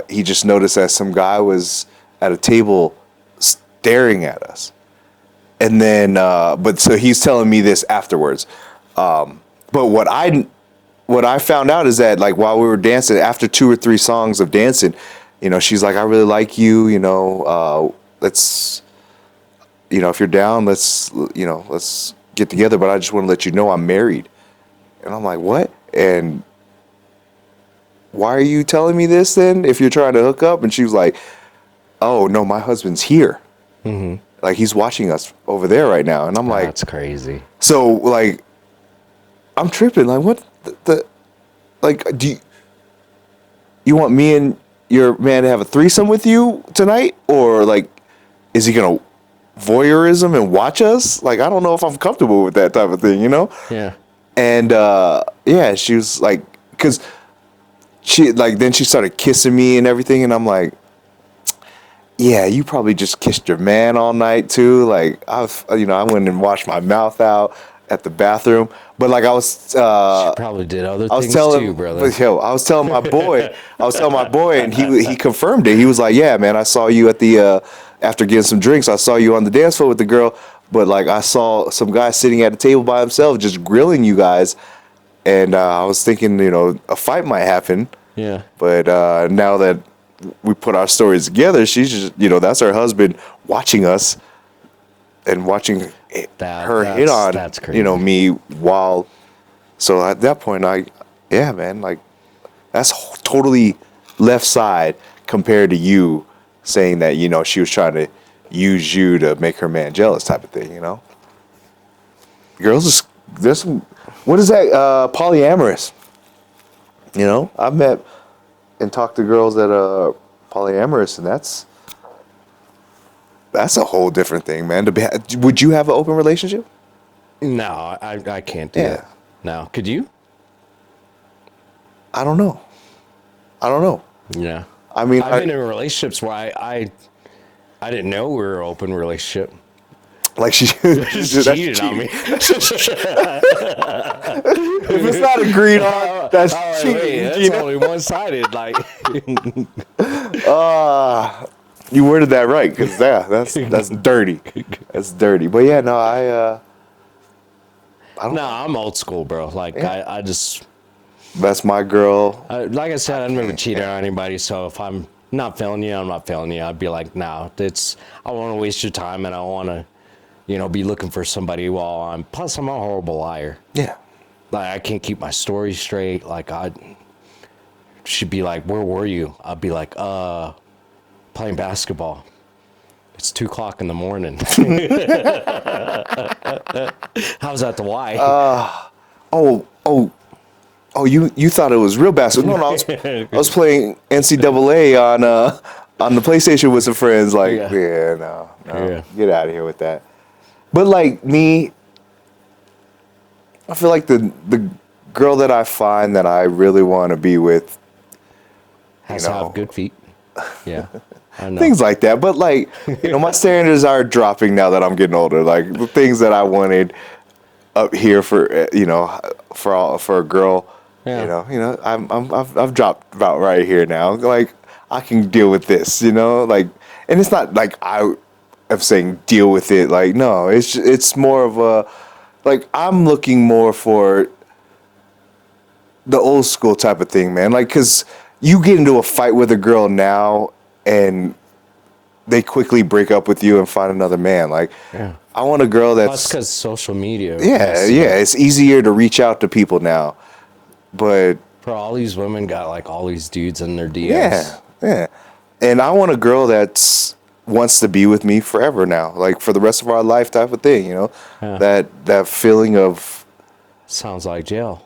he just noticed that some guy was at a table staring at us. And then, but so he's telling me this afterwards. But what I found out is that, like, while we were dancing, after 2 or 3 songs of dancing, she's like, I really like you, let's, if you're down, let's get together. But I just want to let you know I'm married. And I'm like, what? And why are you telling me this then if you're trying to hook up? And she was like, oh, no, my husband's here. Mm-hmm. Like, he's watching us over there right now. And I'm like, that's crazy. So, like, I'm tripping. Like, what like, do you want me and your man to have a threesome with you tonight? Or, like, is he going to voyeurism and watch us? Like, I don't know if I'm comfortable with that type of thing, Yeah. And, she was like, because then she started kissing me and everything. And I'm like, yeah, you probably just kissed your man all night too. Like, I went and washed my mouth out at the bathroom. But like, I was, she probably did other things too, brother. I was telling my boy, and he confirmed it. He was like, yeah, man, I saw you at the, after getting some drinks, I saw you on the dance floor with the girl. But like, I saw some guy sitting at a table by himself, just grilling you guys. And I was thinking, a fight might happen. Yeah. But now that we put our stories together, she's just, that's her husband watching us and watching her hit on, that's crazy. Me while. So at that point, man, like that's totally left side compared to you saying that, she was trying to use you to make her man jealous type of thing, Girls, there's some, what is that? Polyamorous. I've met and talked to girls that are polyamorous, and that's a whole different thing, man. Would you have an open relationship? No, I can't do that. No. Could you? I don't know. Yeah. I mean, I've been in relationships where I didn't know we were an open relationship. Like she cheated on me. If it's not agreed on, that's cheating. Wait, that's only one-sided. Like, you worded that right, because that's dirty. That's dirty. But yeah, no, I don't. No, I'm old school, bro. Like, I just. That's my girl. Like I said, I've never cheated on anybody. So if I'm not feeling you, I'm not feeling you. I'd be like, no, I want to waste your time, and I want to, be looking for somebody while plus I'm a horrible liar. Yeah. Like, I can't keep my story straight. Like, she'd be like, where were you? I'd be like, playing basketball. It's 2:00 in the morning. How's that the why? You thought it was real basketball. No, I was playing NCAA on the PlayStation with some friends. Like, no. Get out of here with that. But like me, I feel like the girl that I find that I really want to be with has to have good feet. Yeah. I know. Things like that. But like, my standards are dropping now that I'm getting older. Like the things that I wanted up here for for a girl, I've dropped about right here now. Like I can deal with this, like, and it's not like I am saying deal with it. Like no, it's more of a, like I'm looking more for the old school type of thing, man. Like, cause you get into a fight with a girl now and they quickly break up with you and find another man. Like, I want a girl that's because social media. Yeah. It's easier to reach out to people now. But for all these women got like all these dudes in their DMs. Yeah. And I want a girl that's wants to be with me forever now, like for the rest of our life type of thing, that feeling of. Sounds like jail.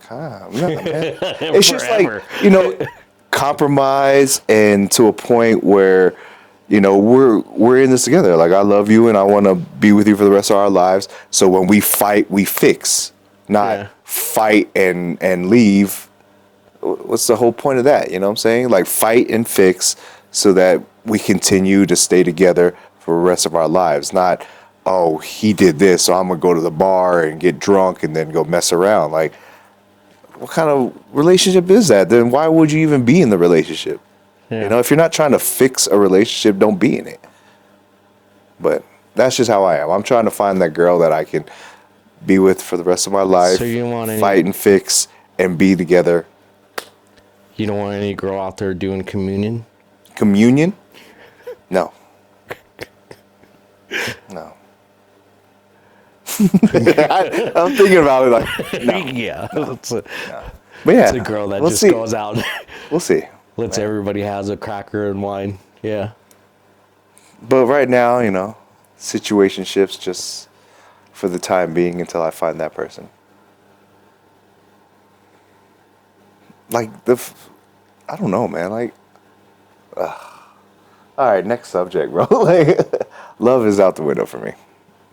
God, no, man. It's just like, compromise, and to a point where, we're in this together. Like I love you and I want to be with you for the rest of our lives. So when we fight, we fix, not fight and leave. What's the whole point of that? You know what I'm saying? Like fight and fix so that we continue to stay together for the rest of our lives. Not, oh, he did this, so I'm going to go to the bar and get drunk and then go mess around. Like, what kind of relationship is that? Then why would you even be in the relationship? Yeah. If you're not trying to fix a relationship, don't be in it. But that's just how I am. I'm trying to find that girl that I can be with for the rest of my life. So you don't want fight and fix and be together. You don't want any girl out there doing communion? Communion? No. No. I'm thinking about it like, no. Yeah. But it's a girl that just goes out. We'll see. Lets everybody has a cracker and wine. Yeah. But right now, situationships just for the time being until I find that person. Like I don't know, man. Like, all right, next subject, bro. Like, love is out the window for me,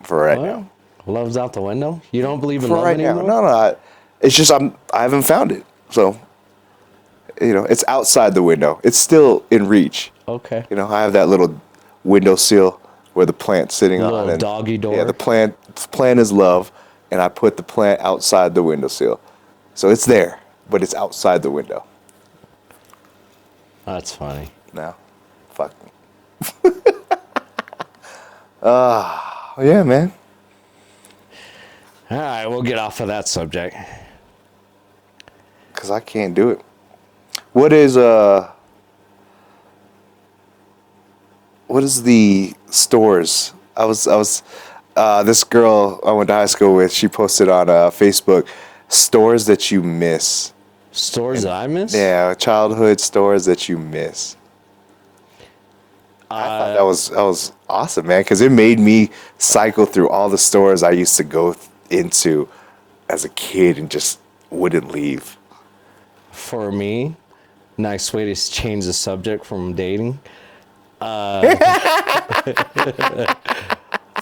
for right now. Love's out the window. You don't believe in for love right anymore? Now. No. It's just I haven't found it, so it's outside the window. It's still in reach. Okay. I have that little windowsill where the plant's sitting on. Little doggy door. Yeah, the plant is love, and I put the plant outside the windowsill, so it's there, but it's outside the window. That's funny. No, fuck. Yeah, man. All right, we'll get off of that subject. Because I can't do it. What is, what is the stores? I was this girl I went to high school with. She posted on Facebook stores that you miss. Stores that I miss? Yeah, childhood stores that you miss. I thought that was awesome, man, because it made me cycle through all the stores I used to go into as a kid and just wouldn't leave. For me, nice way to change the subject from dating.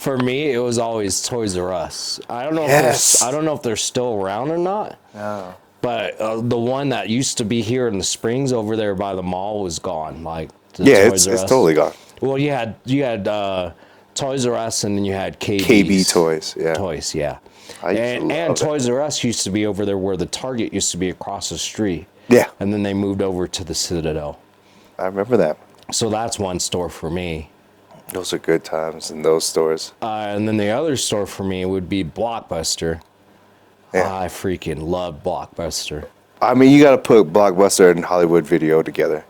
For me, it was always Toys R Us. I don't know. Yes. I don't know if they're still around or not. Oh. But the one that used to be here in the Springs over there by the mall was gone. Like Yeah, it's totally gone. Well, you had Toys R Us, and then you had KB Toys. Yeah. Toys, yeah. And Toys R Us used to be over there where the Target used to be across the street. Yeah. And then they moved over to the Citadel. I remember that. So that's one store for me. Those are good times in those stores. And then the other store for me would be Blockbuster. Yeah. I freaking love Blockbuster. I mean, you got to put Blockbuster and Hollywood Video together.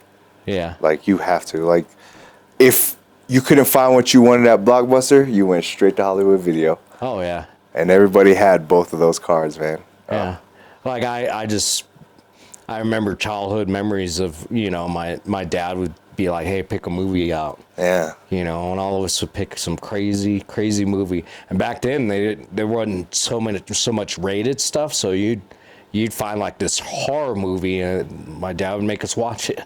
Yeah. Like, you have to. Like, if you couldn't find what you wanted at Blockbuster, you went straight to Hollywood Video. Oh, yeah. And everybody had both of those cards, man. Yeah. Like, I remember childhood memories of, my dad would be like, hey, pick a movie out. Yeah. And all of us would pick some crazy movie. And back then, there wasn't so much rated stuff, so you'd find like this horror movie, and my dad would make us watch it.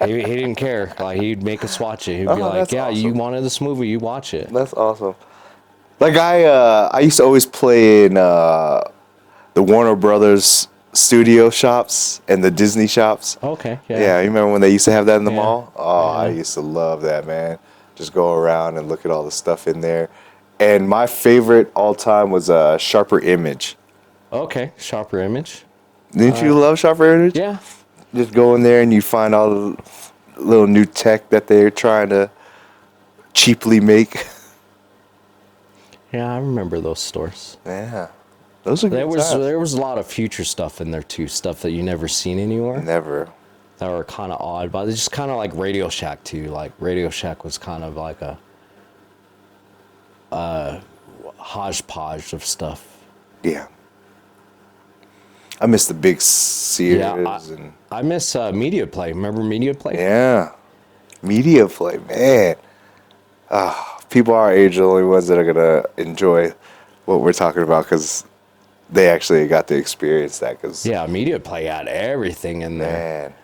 he didn't care. Like, he'd make us watch it. He'd be like, yeah, awesome. You wanted this movie, you watch it. That's awesome. Like, I used to always play in the Warner Brothers studio shops and the Disney shops. Okay, yeah. Yeah, you remember when they used to have that in the mall? Oh, yeah. I used to love that, man. Just go around and look at all the stuff in there. And my favorite all time was Sharper Image. Okay, Sharper Image. Didn't you love Sharper Image? Yeah. Just go in there and you find all the little new tech that they're trying to cheaply make. Yeah, I remember those stores. Yeah. Those are good times. There was a lot of future stuff in there too, stuff that you never seen anywhere. Never. That were kind of odd, but it's just kind of like Radio Shack too. Like, Radio Shack was kind of like a hodgepodge of stuff. Yeah. I miss the big Sears. Yeah, I miss Media Play. Remember Media Play? Yeah. Media Play, man. People our age are the only ones that are going to enjoy what we're talking about, because they actually got to experience that. Yeah, Media Play had everything in there. Man.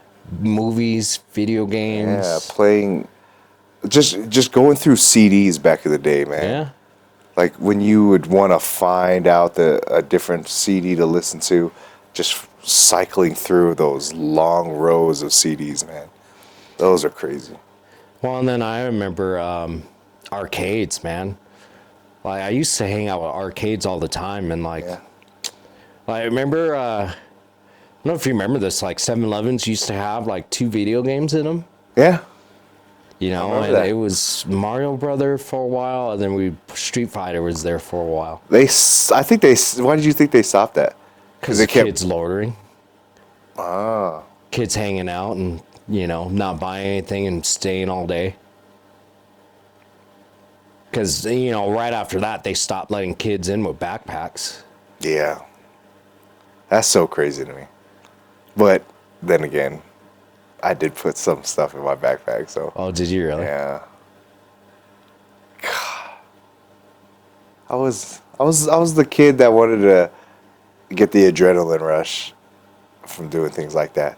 Movies, video games. Yeah, playing, just going through CDs back in the day, man. Yeah. Like, when you would want to find out a different CD to listen to, just cycling through those long rows of CDs, man. Those are crazy. Well, and then I remember arcades, man. Like, I used to hang out with arcades all the time, and I remember, I don't know if you remember this, like 7-Elevens used to have like 2 video games in them. Yeah. And it was Mario Brother for a while, and then Street Fighter was there for a while. Why did you think they stopped that? Because the kids loitering. Ah. Kids hanging out and, not buying anything and staying all day. Because, right after that, they stopped letting kids in with backpacks. Yeah. That's so crazy to me. But then again, I did put some stuff in my backpack, so. Oh, did you really? Yeah. God. I was the kid that wanted to get the adrenaline rush from doing things like that.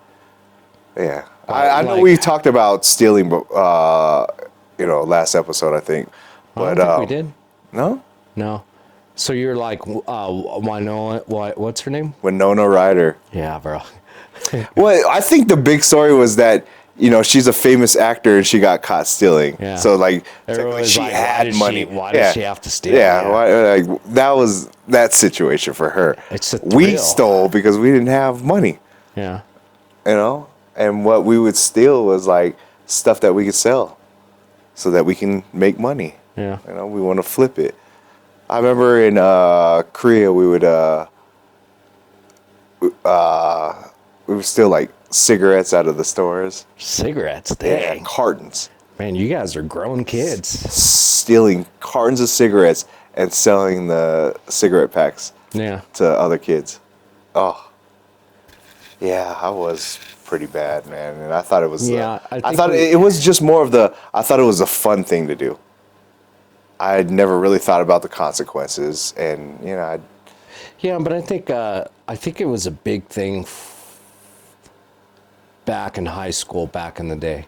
Yeah. I know we talked about stealing, last episode, I think. I don't think we did. No? No. So you're like, what's her name? Winona Ryder. Yeah, bro. Well, I think the big story was that, she's a famous actor and she got caught stealing. Yeah. So, like, she had money. Why did she have to steal? Yeah. That was that situation for her. It's a thrill. We stole because we didn't have money. Yeah. And what we would steal was, like, stuff that we could sell so that we can make money. Yeah. We want to flip it. I remember in Korea, we would steal like cigarettes out of the stores. Cigarettes, dang. Yeah, cartons. Man, you guys are grown kids. Stealing cartons of cigarettes and selling the cigarette packs to other kids. Oh, yeah, I was pretty bad, man. And I thought it was, I thought it was just more of I thought it was a fun thing to do. I had never really thought about the consequences, and yeah, but I think it was a big thing back in high school, back in the day.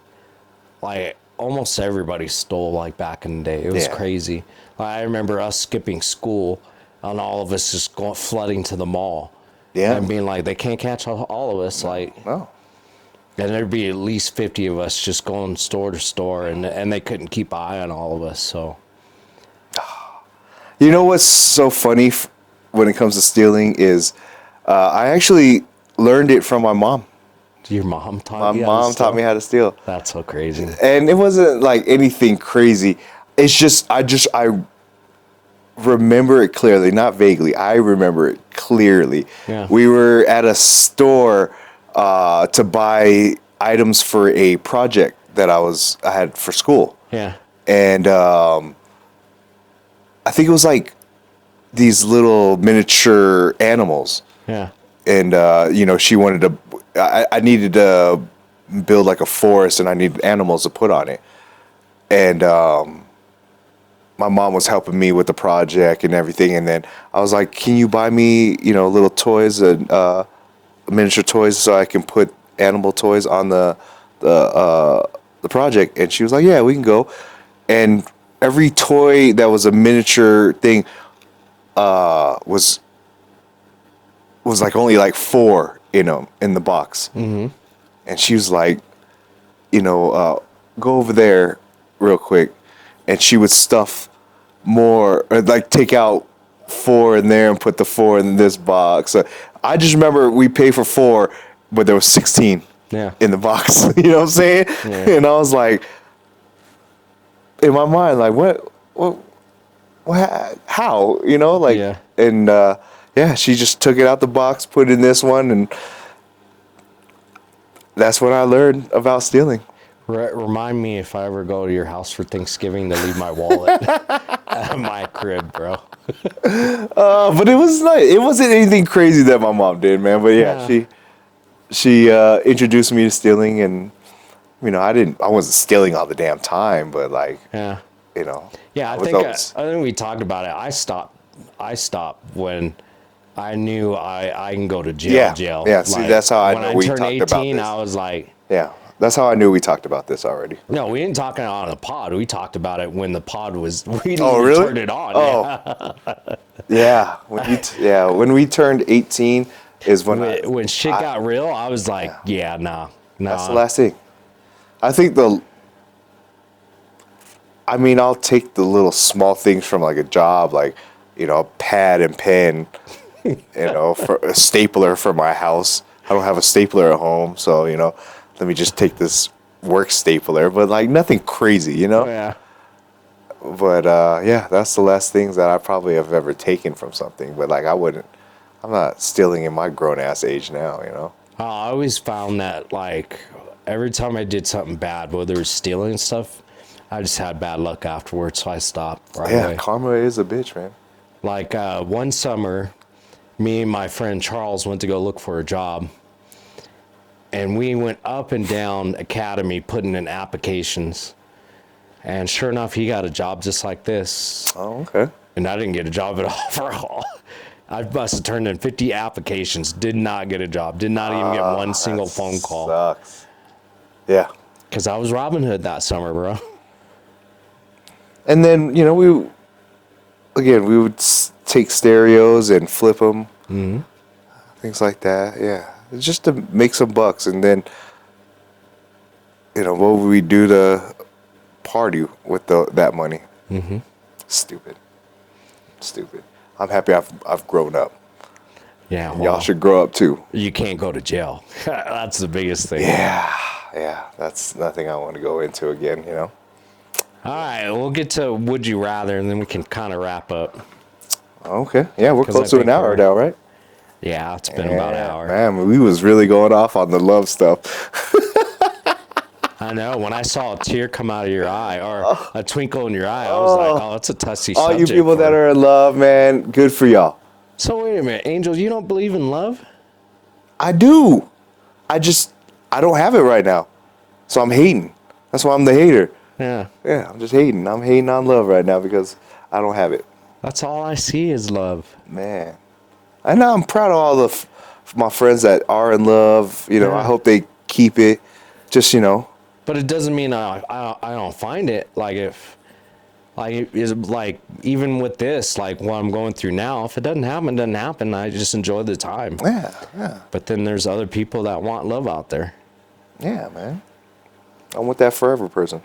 Like almost everybody stole, like back in the day. It was crazy. Like, I remember us skipping school, and all of us just flooding to the mall. Yeah, and being like, they can't catch all of us. Like, no. And there'd be at least 50 of us just going store to store, and they couldn't keep an eye on all of us. So, you know what's so funny when it comes to stealing is, I actually learned it from my mom. Your mom taught you? My mom taught me how to steal. That's so crazy. And it wasn't like anything crazy. It's just I remember it clearly, not vaguely. I remember it clearly. Yeah. We were at a store to buy items for a project that I had for school. Yeah. And I think it was like these little miniature animals. Yeah. And she wanted to. I needed to build like a forest, and I needed animals to put on it. And my mom was helping me with the project and everything. And then I was like, "Can you buy me, little toys and miniature toys so I can put animal toys on the project?" And she was like, "Yeah, we can go." And every toy that was a miniature thing was like only like 4 in the box. Mm-hmm. And she was like, go over there real quick. And she would stuff more, or like take out 4 in there and put the 4 in this box. So I just remember we paid for 4, but there was 16 in the box. You know what I'm saying? Yeah. And I was like, in my mind, like, what, how, like, and, yeah, she just took it out the box, put it in this one, and that's when I learned about stealing. Remind me if I ever go to your house for Thanksgiving to leave my wallet at my crib, bro. But it was like, it wasn't anything crazy that my mom did, man. But yeah. she introduced me to stealing, and I wasn't stealing all the damn time, but like, yeah, I think we talked about it. I stopped when I knew I can go to jail. Yeah, see, that's how I know we talked about this. When I turned 18, I was like... Yeah, that's how I knew we talked about this already. No, we didn't talk about it on the pod. We talked about it when the pod was... We didn't really? turn it on. Oh. Yeah. When we turned 18 is when... When shit got real, I was like, nah. That's the last thing. I think I'll take the little small things from like a job, like, a pad and pen, for a stapler for my house. I don't have a stapler at home, so, let me just take this work stapler, but like nothing crazy, Yeah. But, that's the last things that I probably have ever taken from something. But like, I'm not stealing in my grown ass age now, I always found that like every time I did something bad, whether it was stealing and stuff, I just had bad luck afterwards, so I stopped right away. Karma is a bitch, man. Like one summer, me and my friend Charles went to go look for a job, and we went up and down Academy putting in applications, and sure enough, he got a job just like this. Oh, okay. And I didn't get a job at all for all. I must have turned in 50 applications, did not get a job, did not even get one single phone call. Sucks. Yeah. Because I was Robin Hood that summer, bro. And then, we would take stereos and flip them. Mm-hmm. Things like that, yeah. Just to make some bucks. And then, what would we do to party with that money? Mm-hmm. Stupid. I'm happy I've grown up. Yeah, well, y'all should grow up too. You can't go to jail. That's the biggest thing. Yeah. That's nothing I want to go into again, All right, we'll get to Would You Rather, and then we can kind of wrap up. Okay. Yeah, we're close to an hour now, right? Yeah, it's been about an hour. Man, we was really going off on the love stuff. I I know. When I saw a tear come out of your eye or a twinkle in your eye, I was like, oh, it's a touchy All subject. you people that are in love, man, good for y'all. So wait a minute, Angel, you don't believe in love? I do. I don't have it right now. So I'm hating. That's why I'm the hater. Yeah. Yeah, I'm just hating. I'm hating on love right now because I don't have it. That's all I see is love. Man. I know I'm proud of all my friends that are in love. You know, I hope they keep it. Just, you know. But it doesn't mean I don't find it. Like if, like is like even with this, like what I'm going through now, if it doesn't happen, it doesn't happen. I just enjoy the time. Yeah, yeah. But then there's other people that want love out there. Yeah, man. I want that forever person.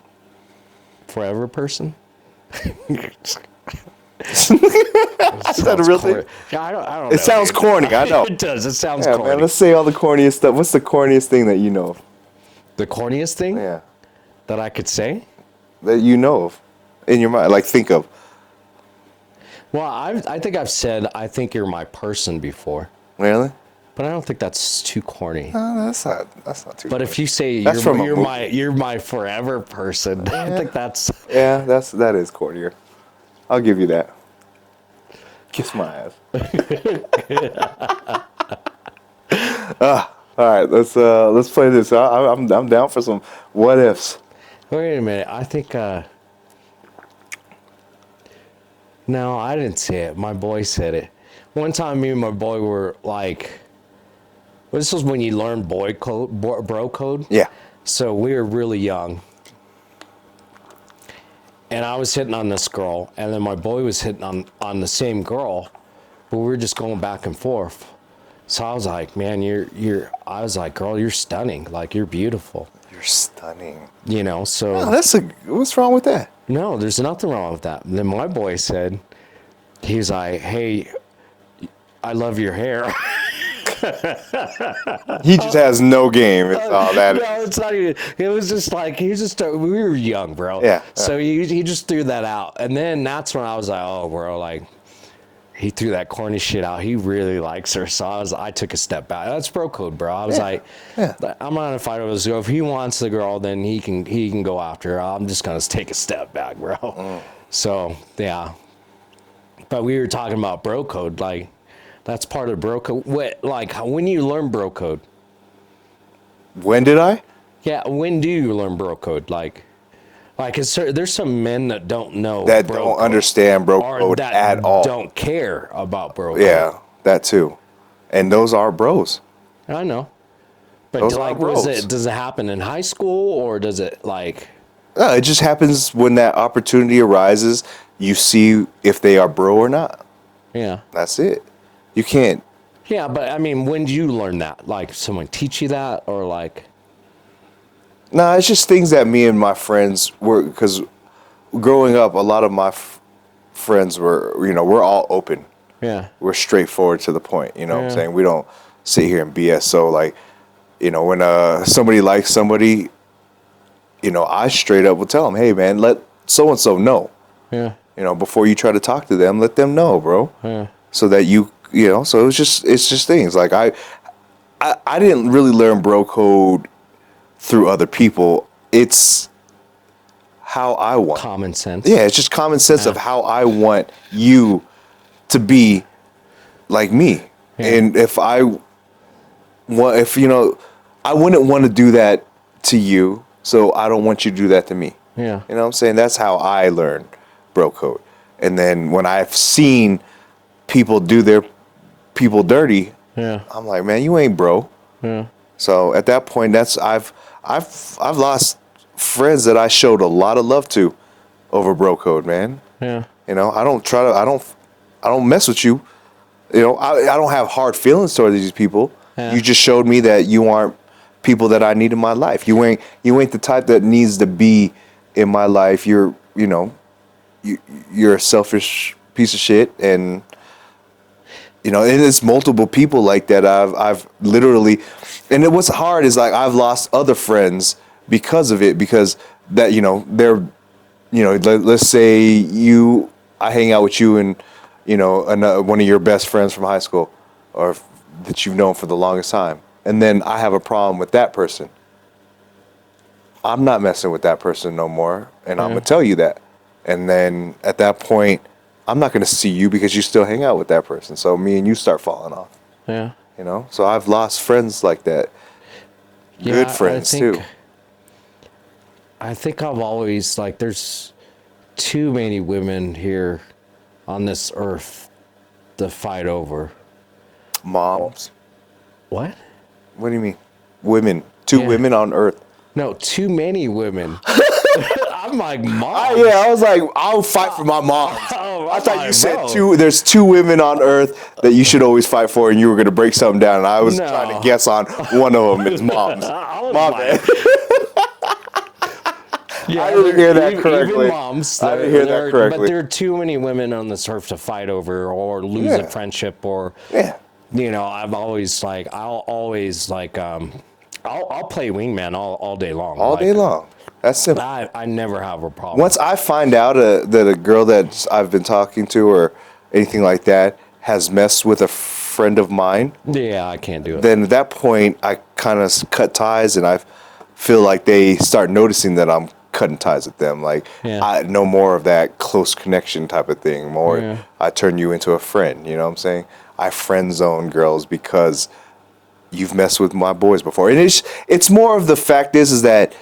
Forever person? Is that a real thing? Yeah, I don't know. It sounds corny, I know. It does. It sounds Yeah, corny. man, let's say all the corniest stuff. What's the corniest thing that you know of? The corniest thing Yeah. that I could say? That you know of in your mind, like think of. Well, I think I've said I think you're my person before, Really? but I don't think that's too corny. That's not too. But if you say That's from a you're my forever person, I think that's Yeah, that is cornier. I'll give you that. Kiss my ass. All right, let's play this. I'm down for some what ifs. Wait a minute. I think no, I didn't say it. My boy said it. One time me and my boy were like, this was when you learned bro code. Yeah. So we were really young. And I was hitting on this girl, and then my boy was hitting on the same girl, but we were just going back and forth. So I was like, man, I was like, girl, you're stunning. Like, you're beautiful. You're stunning. You know, so. Oh, what's wrong with that? No, there's nothing wrong with that. And then my boy said, he's like, hey, I love your hair. He just has no game. It's all that. No, it's not even. It was just like we were young, bro. Yeah. So he just threw that out, and then that's when I was like, oh, bro, like he threw that corny shit out. He really likes her, so I took a step back. That's bro code, bro. I was like, I'm not gonna fight with this girl. If he wants the girl, then he can go after her. I'm just gonna take a step back, bro. So yeah. But we were talking about bro code, like. That's part of bro code. Like, when you learn bro code? When did I? Yeah, when do you learn bro code? Like there's some men that don't know That bro don't code, understand bro or code that at all. Don't care about bro code. Yeah, that too. And those are bros. I know. But Those like, are bros. does it happen in high school, or does it like? No, it just happens when that opportunity arises. You see if they are bro or not. Yeah. That's it. You can't. Yeah, but I mean, when did you learn that? Like, someone teach you that, or like? Nah, it's just things that me and my friends were, because growing up, a lot of my friends were, we're all open. Yeah. We're straightforward to the point, you know what I'm saying? We don't sit here and BS. So, like, when somebody likes somebody, I straight up will tell them, hey, man, let so-and-so know. Yeah. Before you try to talk to them, let them know, bro. Yeah. So that so it's just things. Like, I didn't really learn bro code through other people. It's how I want. Common sense. Yeah, it's just common sense of how I want you to be like me. Yeah. And I wouldn't want to do that to you, so I don't want you to do that to me. Yeah. You know what I'm saying? That's how I learned bro code. And then when I've seen people do their people dirty, I'm like, man, you ain't bro. Yeah. So at that point, I've lost friends that I showed a lot of love to over bro code, man. Yeah. I don't mess with you. I don't have hard feelings towards these people. Yeah. You just showed me that you aren't people that I need in my life. You ain't the type that needs to be in my life. You're a selfish piece of shit, and and it's multiple people like that. I've literally, and what's hard is like I've lost other friends because of it, because that they're let's say I hang out with you and one of your best friends from high school or that you've known for the longest time, and then I have a problem with that person. I'm not messing with that person no more, and I'm gonna tell you that. And then at that point, I'm not gonna see you because you still hang out with that person. So me and you start falling off. Yeah. You know. So I've lost friends like that. Good friends too. I think I've always like there's too many women here on this earth to fight over. Moms. What? What do you mean? Women. Two women on earth. No, too many women. I'm like, mom. I was like, I'll fight for my mom. I thought you said there's two women on earth that you should always fight for, and you were going to break something down, and I was trying to guess on one of them is moms. My bad. Yeah, I didn't hear that correctly. Even moms. I didn't hear that correctly. But there are too many women on this earth to fight over or lose a friendship or, you know, I'll always like, I'll play wingman all day long. All day long. That's simple. I never have a problem. Once I find out that a girl that I've been talking to or anything like that has messed with a friend of mine. Yeah, I can't do it. Then at that point, I kind of cut ties and I feel like they start noticing that I'm cutting ties with them. Like, I no more of that close connection type of thing. More, I turn you into a friend. You know what I'm saying? I friend zone girls because you've messed with my boys before. And it's more of the fact is that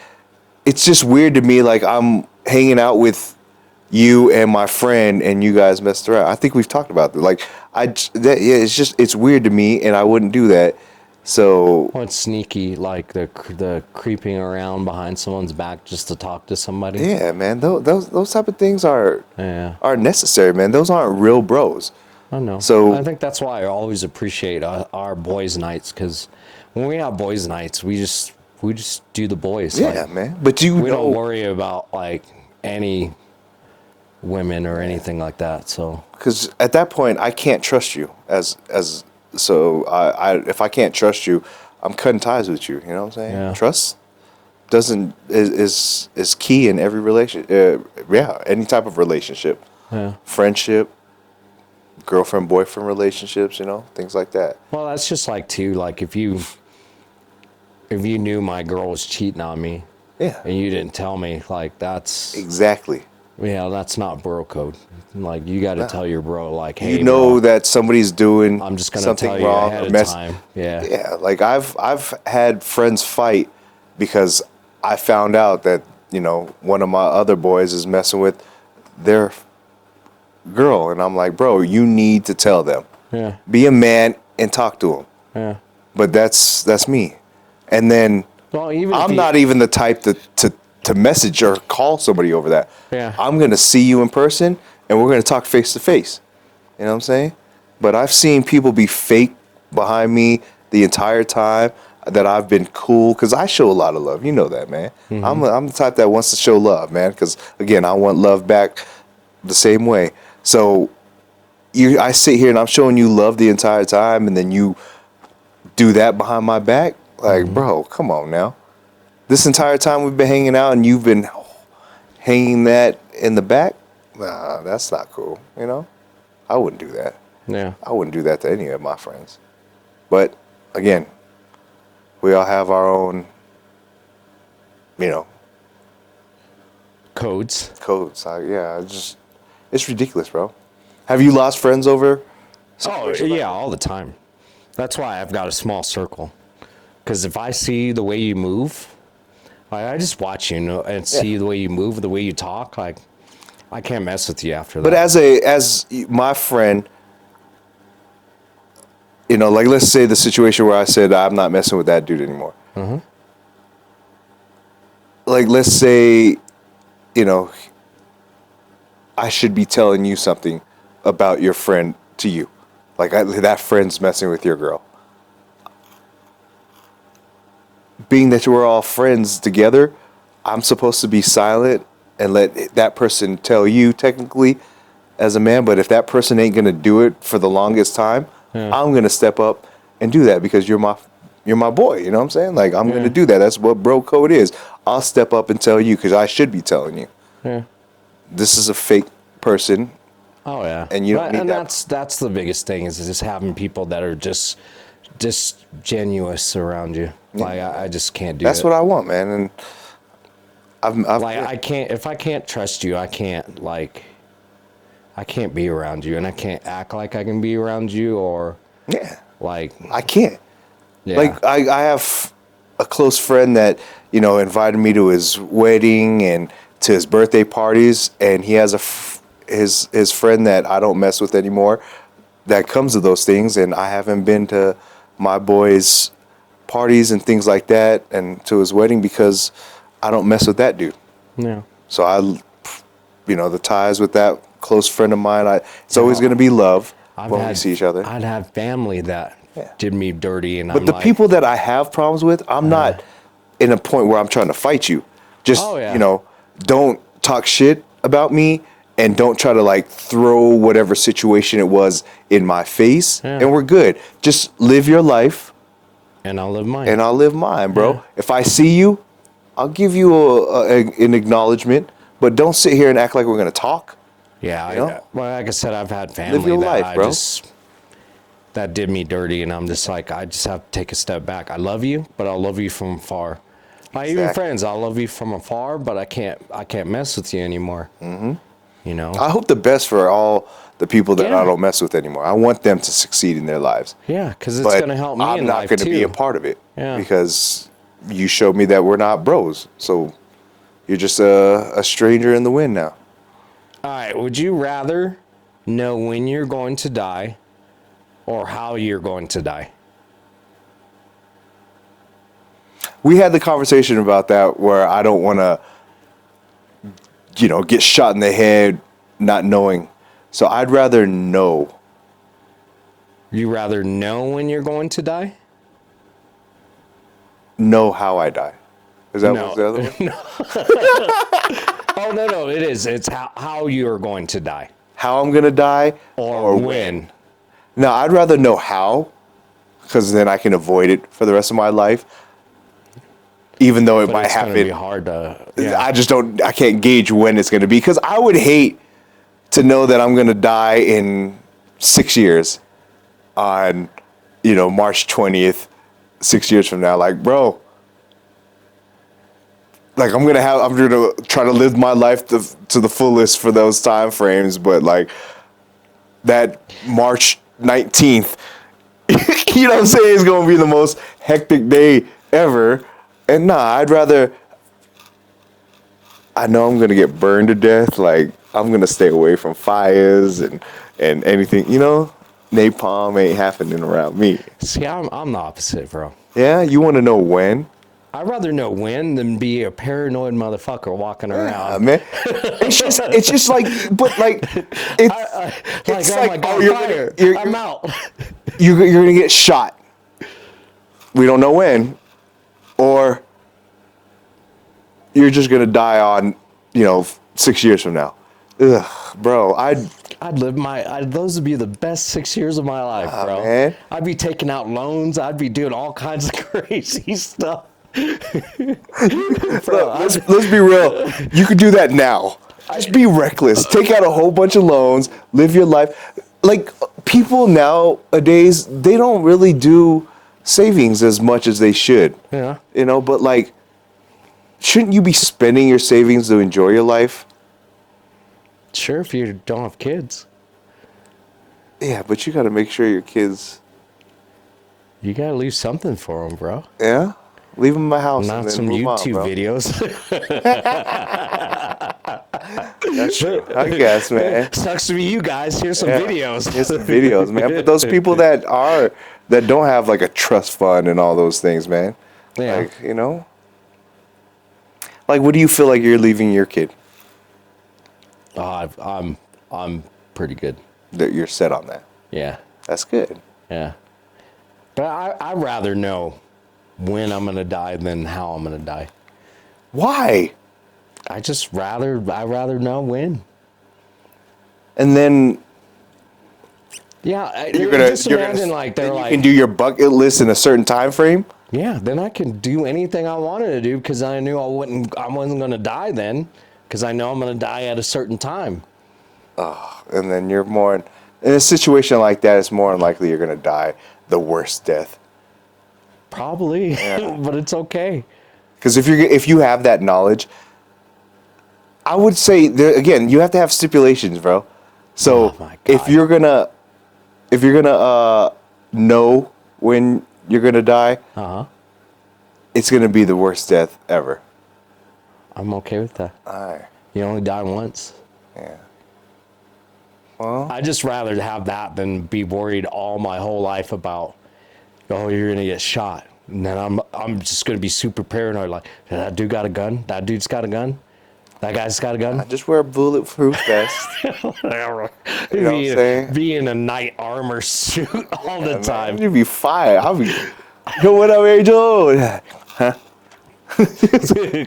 it's just weird to me. Like, I'm hanging out with you and my friend and you guys messed around. I think we've talked about that. Like, it's weird to me and I wouldn't do that. So it's sneaky, like the creeping around behind someone's back just to talk to somebody. Yeah, man. Those type of things are necessary, man. Those aren't real bros. I know. So I think that's why I always appreciate our boys' nights, because when we have boys' nights, we just do the boys. Yeah, like, man. But we don't worry about like any women or anything like that. So because at that point, I can't trust you so if I can't trust you, I'm cutting ties with you. You know what I'm saying? Yeah. Trust is key in every relationship. Any type of relationship. Yeah. Friendship, girlfriend boyfriend relationships. You know, things like that. Well, that's just like too. Like if you knew my girl was cheating on me, and you didn't tell me, like that's exactly. Yeah, that's not bro code. Like, you got to tell your bro, like, hey, you know bro, that somebody's doing I'm just gonna something tell you wrong ahead or of time. Yeah. Yeah, like I've had friends fight because I found out that, you know, one of my other boys is messing with their girl, and I'm like, bro, you need to tell them. Yeah. Be a man and talk to them. Yeah. But that's me. And then I'm not even the type to message or call somebody over that. Yeah. I'm going to see you in person and we're going to talk face to face. You know what I'm saying? But I've seen people be fake behind me the entire time that I've been cool because I show a lot of love. You know that, man. Mm-hmm. I'm the type that wants to show love, man, because, again, I want love back the same way. So I sit here and I'm showing you love the entire time and then you do that behind my back? Like, bro, come on now. This entire time we've been hanging out and you've been hanging that in the back? Nah, that's not cool, you know? I wouldn't do that. Yeah. I wouldn't do that to any of my friends. But, again, we all have our own, you know. Codes. It's ridiculous, bro. Have you lost friends over? Oh, yeah, all the time. That's why I've got a small circle. Because if I see the way you move, I just watch you and see the way you move, the way you talk. Like, I can't mess with you after that. But as my friend, you know, like let's say the situation where I said I'm not messing with that dude anymore. Mm-hmm. Like let's say, you know, I should be telling you something about your friend to you, like that friend's messing with your girl. Being that we're all friends together, I'm supposed to be silent and let that person tell you technically as a man. But if that person ain't going to do it for the longest time, I'm going to step up and do that because you're my boy. You know what I'm saying? Like, I'm going to do that. That's what bro code is. I'll step up and tell you because I should be telling you. Yeah. This is a fake person. Oh, yeah. And you don't need that. That's the biggest thing is just having people that are just disingenuous around you. Like, I just can't do That's what I want, man. And I can't, if I can't trust you, I can't be around you, and I can't act like I can be around you, or I can't. Yeah. Like I have a close friend that, invited me to his wedding and to his birthday parties, and he has his friend that I don't mess with anymore that comes to those things, and I haven't been to my boy's parties and things like that and to his wedding because I don't mess with that dude. Yeah. So the ties with that close friend of mine, it's always going to be love when we see each other. I'd have family that did me dirty, and but the people that I have problems with, I'm not in a point where I'm trying to fight you. Just don't talk shit about me, and don't try to throw whatever situation it was in my face, and we're good. Just live your life, and I'll live mine. And I'll live mine, bro. Yeah. If I see you, I'll give you an acknowledgement, but don't sit here and act like we're gonna talk. Yeah, like I said, I've had family live your life, bro. That did me dirty, and I'm just like, I just have to take a step back. I love you, but I'll love you from afar. Exactly. Even friends, I'll love you from afar, but I can't mess with you anymore. Mm-hmm. I hope the best for all the people that I don't mess with anymore. I want them to succeed in their lives. Yeah, because it's going to help me in life, too. I'm not going to be a part of it because you showed me that we're not bros. So you're just a stranger in the wind now. All right, would you rather know when you're going to die or how you're going to die? We had the conversation about that where I don't want to, get shot in the head not knowing. So I'd rather know. You rather know when you're going to die? Know how I die. Is that what's the other one? No. Oh, no, it is. It's how you're going to die. How I'm going to die? Or when? No, I'd rather know how, because then I can avoid it for the rest of my life. Even though it might happen. It's going to be hard to... I can't gauge when it's going to be, because I would hate to know that I'm going to die in 6 years on, March 20th, 6 years from now. Like, bro, I'm going to try to live my life to the fullest for those time frames, but that March 19th, you know what I'm saying, is going to be the most hectic day ever. And I'd rather, I know I'm going to get burned to death. I'm going to stay away from fires and anything, napalm ain't happening around me. See, I'm the opposite, bro. Yeah? You want to know when? I'd rather know when than be a paranoid motherfucker walking around. Man. It's just it's oh my God, I'm out. You're going to get shot. We don't know when. Or you're just going to die on, 6 years from now. Ugh, bro, I'd live those would be the best 6 years of my life, bro. Man. I'd be taking out loans. I'd be doing all kinds of crazy stuff. Bro, let's be real. You could do that now. Just be reckless. Take out a whole bunch of loans. Live your life. People nowadays, they don't really do savings as much as they should. Yeah. But shouldn't you be spending your savings to enjoy your life? Sure, if you don't have kids. Yeah, but you got to make sure your kids... You got to leave something for them, bro. Yeah? Leave them in my house. Not some YouTube videos. That's true. I guess, man. Sucks to be you guys. Here's some videos. Here's some videos, man. But those people that don't have a trust fund and all those things, man. Yeah. What do you feel like you're leaving your kid? I'm pretty good. That you're set on that. Yeah. That's good. Yeah. But I'd rather know when I'm going to die than how I'm going to die. Why? I'd rather know when. And then... Yeah, you can do your bucket list in a certain time frame? Yeah, then I can do anything I wanted to do because I knew I wasn't going to die then because I know I'm going to die at a certain time. Oh, and then you're more... In a situation like that, it's more unlikely you're going to die the worst death. Probably, but it's okay. Because if you have that knowledge, I would say there again. You have to have stipulations, bro. So if you're gonna know when you're gonna die, it's gonna be the worst death ever. I'm okay with that. All right. You only die once. Yeah. Well, I'd just rather have that than be worried all my whole life about, oh, you're gonna get shot, and then I'm just gonna be super paranoid. Like, that dude got a gun. That dude's got a gun. That guy's got a gun. I just wear a bulletproof vest. You know what I'm saying? Be in a knight armor suit all the time. You'd be fire. I'll be. Yo, what up, Angel? Huh?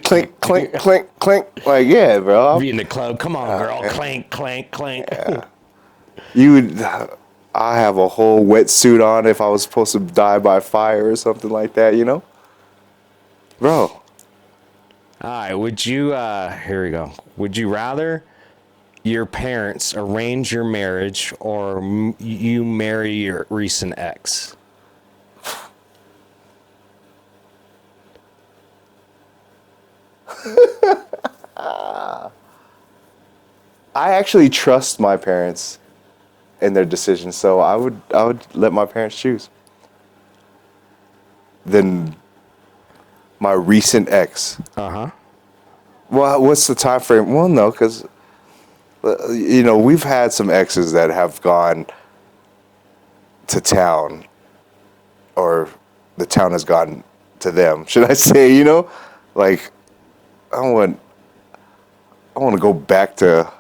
Clink, clink, clink, clink. Like, yeah, bro. Be in the club. Come on, girl. Clank, clank, clank. Yeah. You would. I have a whole wetsuit on if I was supposed to die by fire or something like that. You know, bro. All right, would you, here we go. Would you rather your parents arrange your marriage or you marry your recent ex? I actually trust my parents in their decisions, so I would let my parents choose. Then my recent ex. Uh-huh. Well, what's the time frame? Well, no, because we've had some exes that have gone to town, or the town has gone to them. Should I say? Like I want to go back to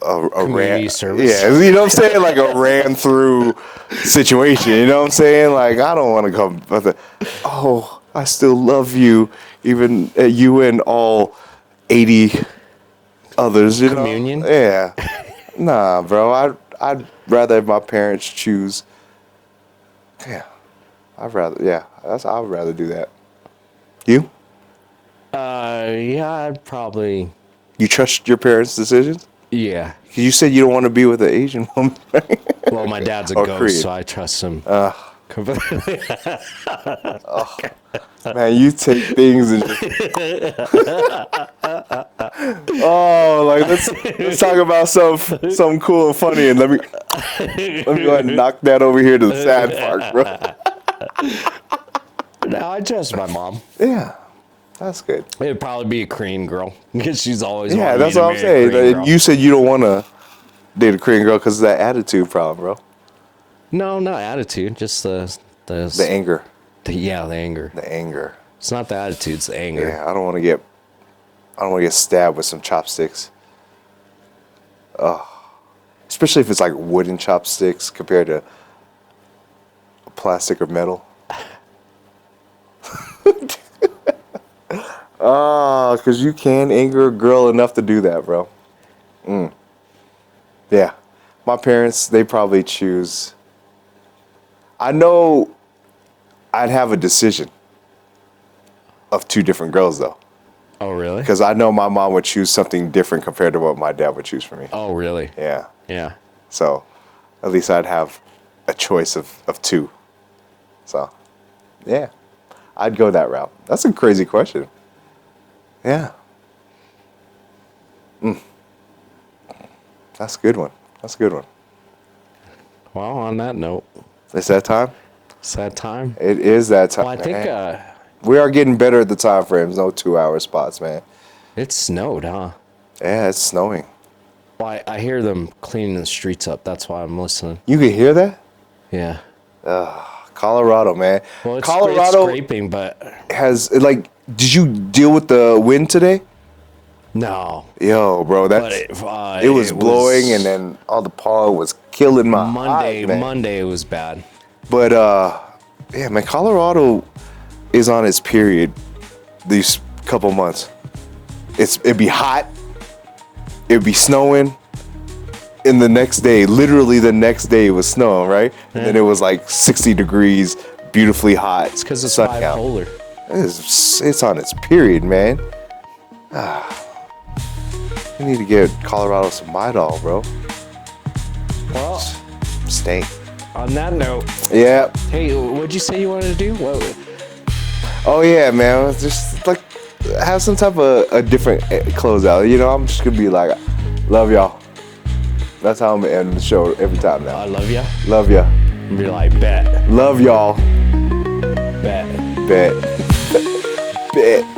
a community service. Yeah, you know what I'm saying? Like a ran through situation. You know what I'm saying? Like I don't want to come. Oh, I still love you, even you and all 80 others. You Communion? know? Yeah. Nah, bro. I'd rather my parents choose. Yeah. I'd rather do that. You? Yeah, I'd probably. You trust your parents' decisions? Yeah. You said you don't want to be with an Asian woman, right? Well, my dad's a ghost, Korean. so I trust him completely. Man, you take things and just... Oh, like let's talk about something cool and funny, and let me go ahead and knock that over here to the sad part, bro. No, I trust my mom. Yeah, that's good. It'd probably be a Korean girl because she's always Yeah, that's what I'm saying. You said you don't want to date a Korean girl because of that attitude problem, bro. No, not attitude, just the anger. The anger. The anger. It's not the attitude, it's the anger. Yeah, I don't want to get stabbed with some chopsticks. Especially if it's like wooden chopsticks compared to plastic or metal. Because you can anger a girl enough to do that, bro. Yeah. My parents, they probably choose. I know I'd have a decision of two different girls, though. Oh, really? Because I know my mom would choose something different compared to what my dad would choose for me. Oh, really? Yeah. Yeah. So at least I'd have a choice of two. So, yeah. I'd go that route. That's a crazy question. Yeah. That's a good one. Well, on that note. It's that time? It's that time. It is that time. Well, I think we are getting better at the time frames. No 2-hour spots, man. it snowed, huh? Yeah, it's snowing. Well, I hear them cleaning the streets up. That's why I'm listening. You can hear that? Yeah. Colorado, man. Well, it's Colorado scraping, but has did you deal with the wind today? no. Yo, bro, But it was blowing, and then all the pollen was killing my eyes, man. Monday it was bad. But yeah, man, Colorado is on its period these couple months. It'd be hot, it'd be snowing, and literally the next day it was snowing, right? Yeah. And then it was like 60 degrees, beautifully hot. It's because it's sun out. bipolar. It's on its period, man. We need to get Colorado some Midol, bro. Well, Stink. on that note, Yeah. hey, what'd you say you wanted to do? What? Oh yeah, man. It's just like have some type of a different closeout. You know, I'm just gonna be like, love y'all. That's how I'm gonna end the show every time now. I love ya. Love ya. And be like, bet. Love y'all. Bet. Bet. Bet.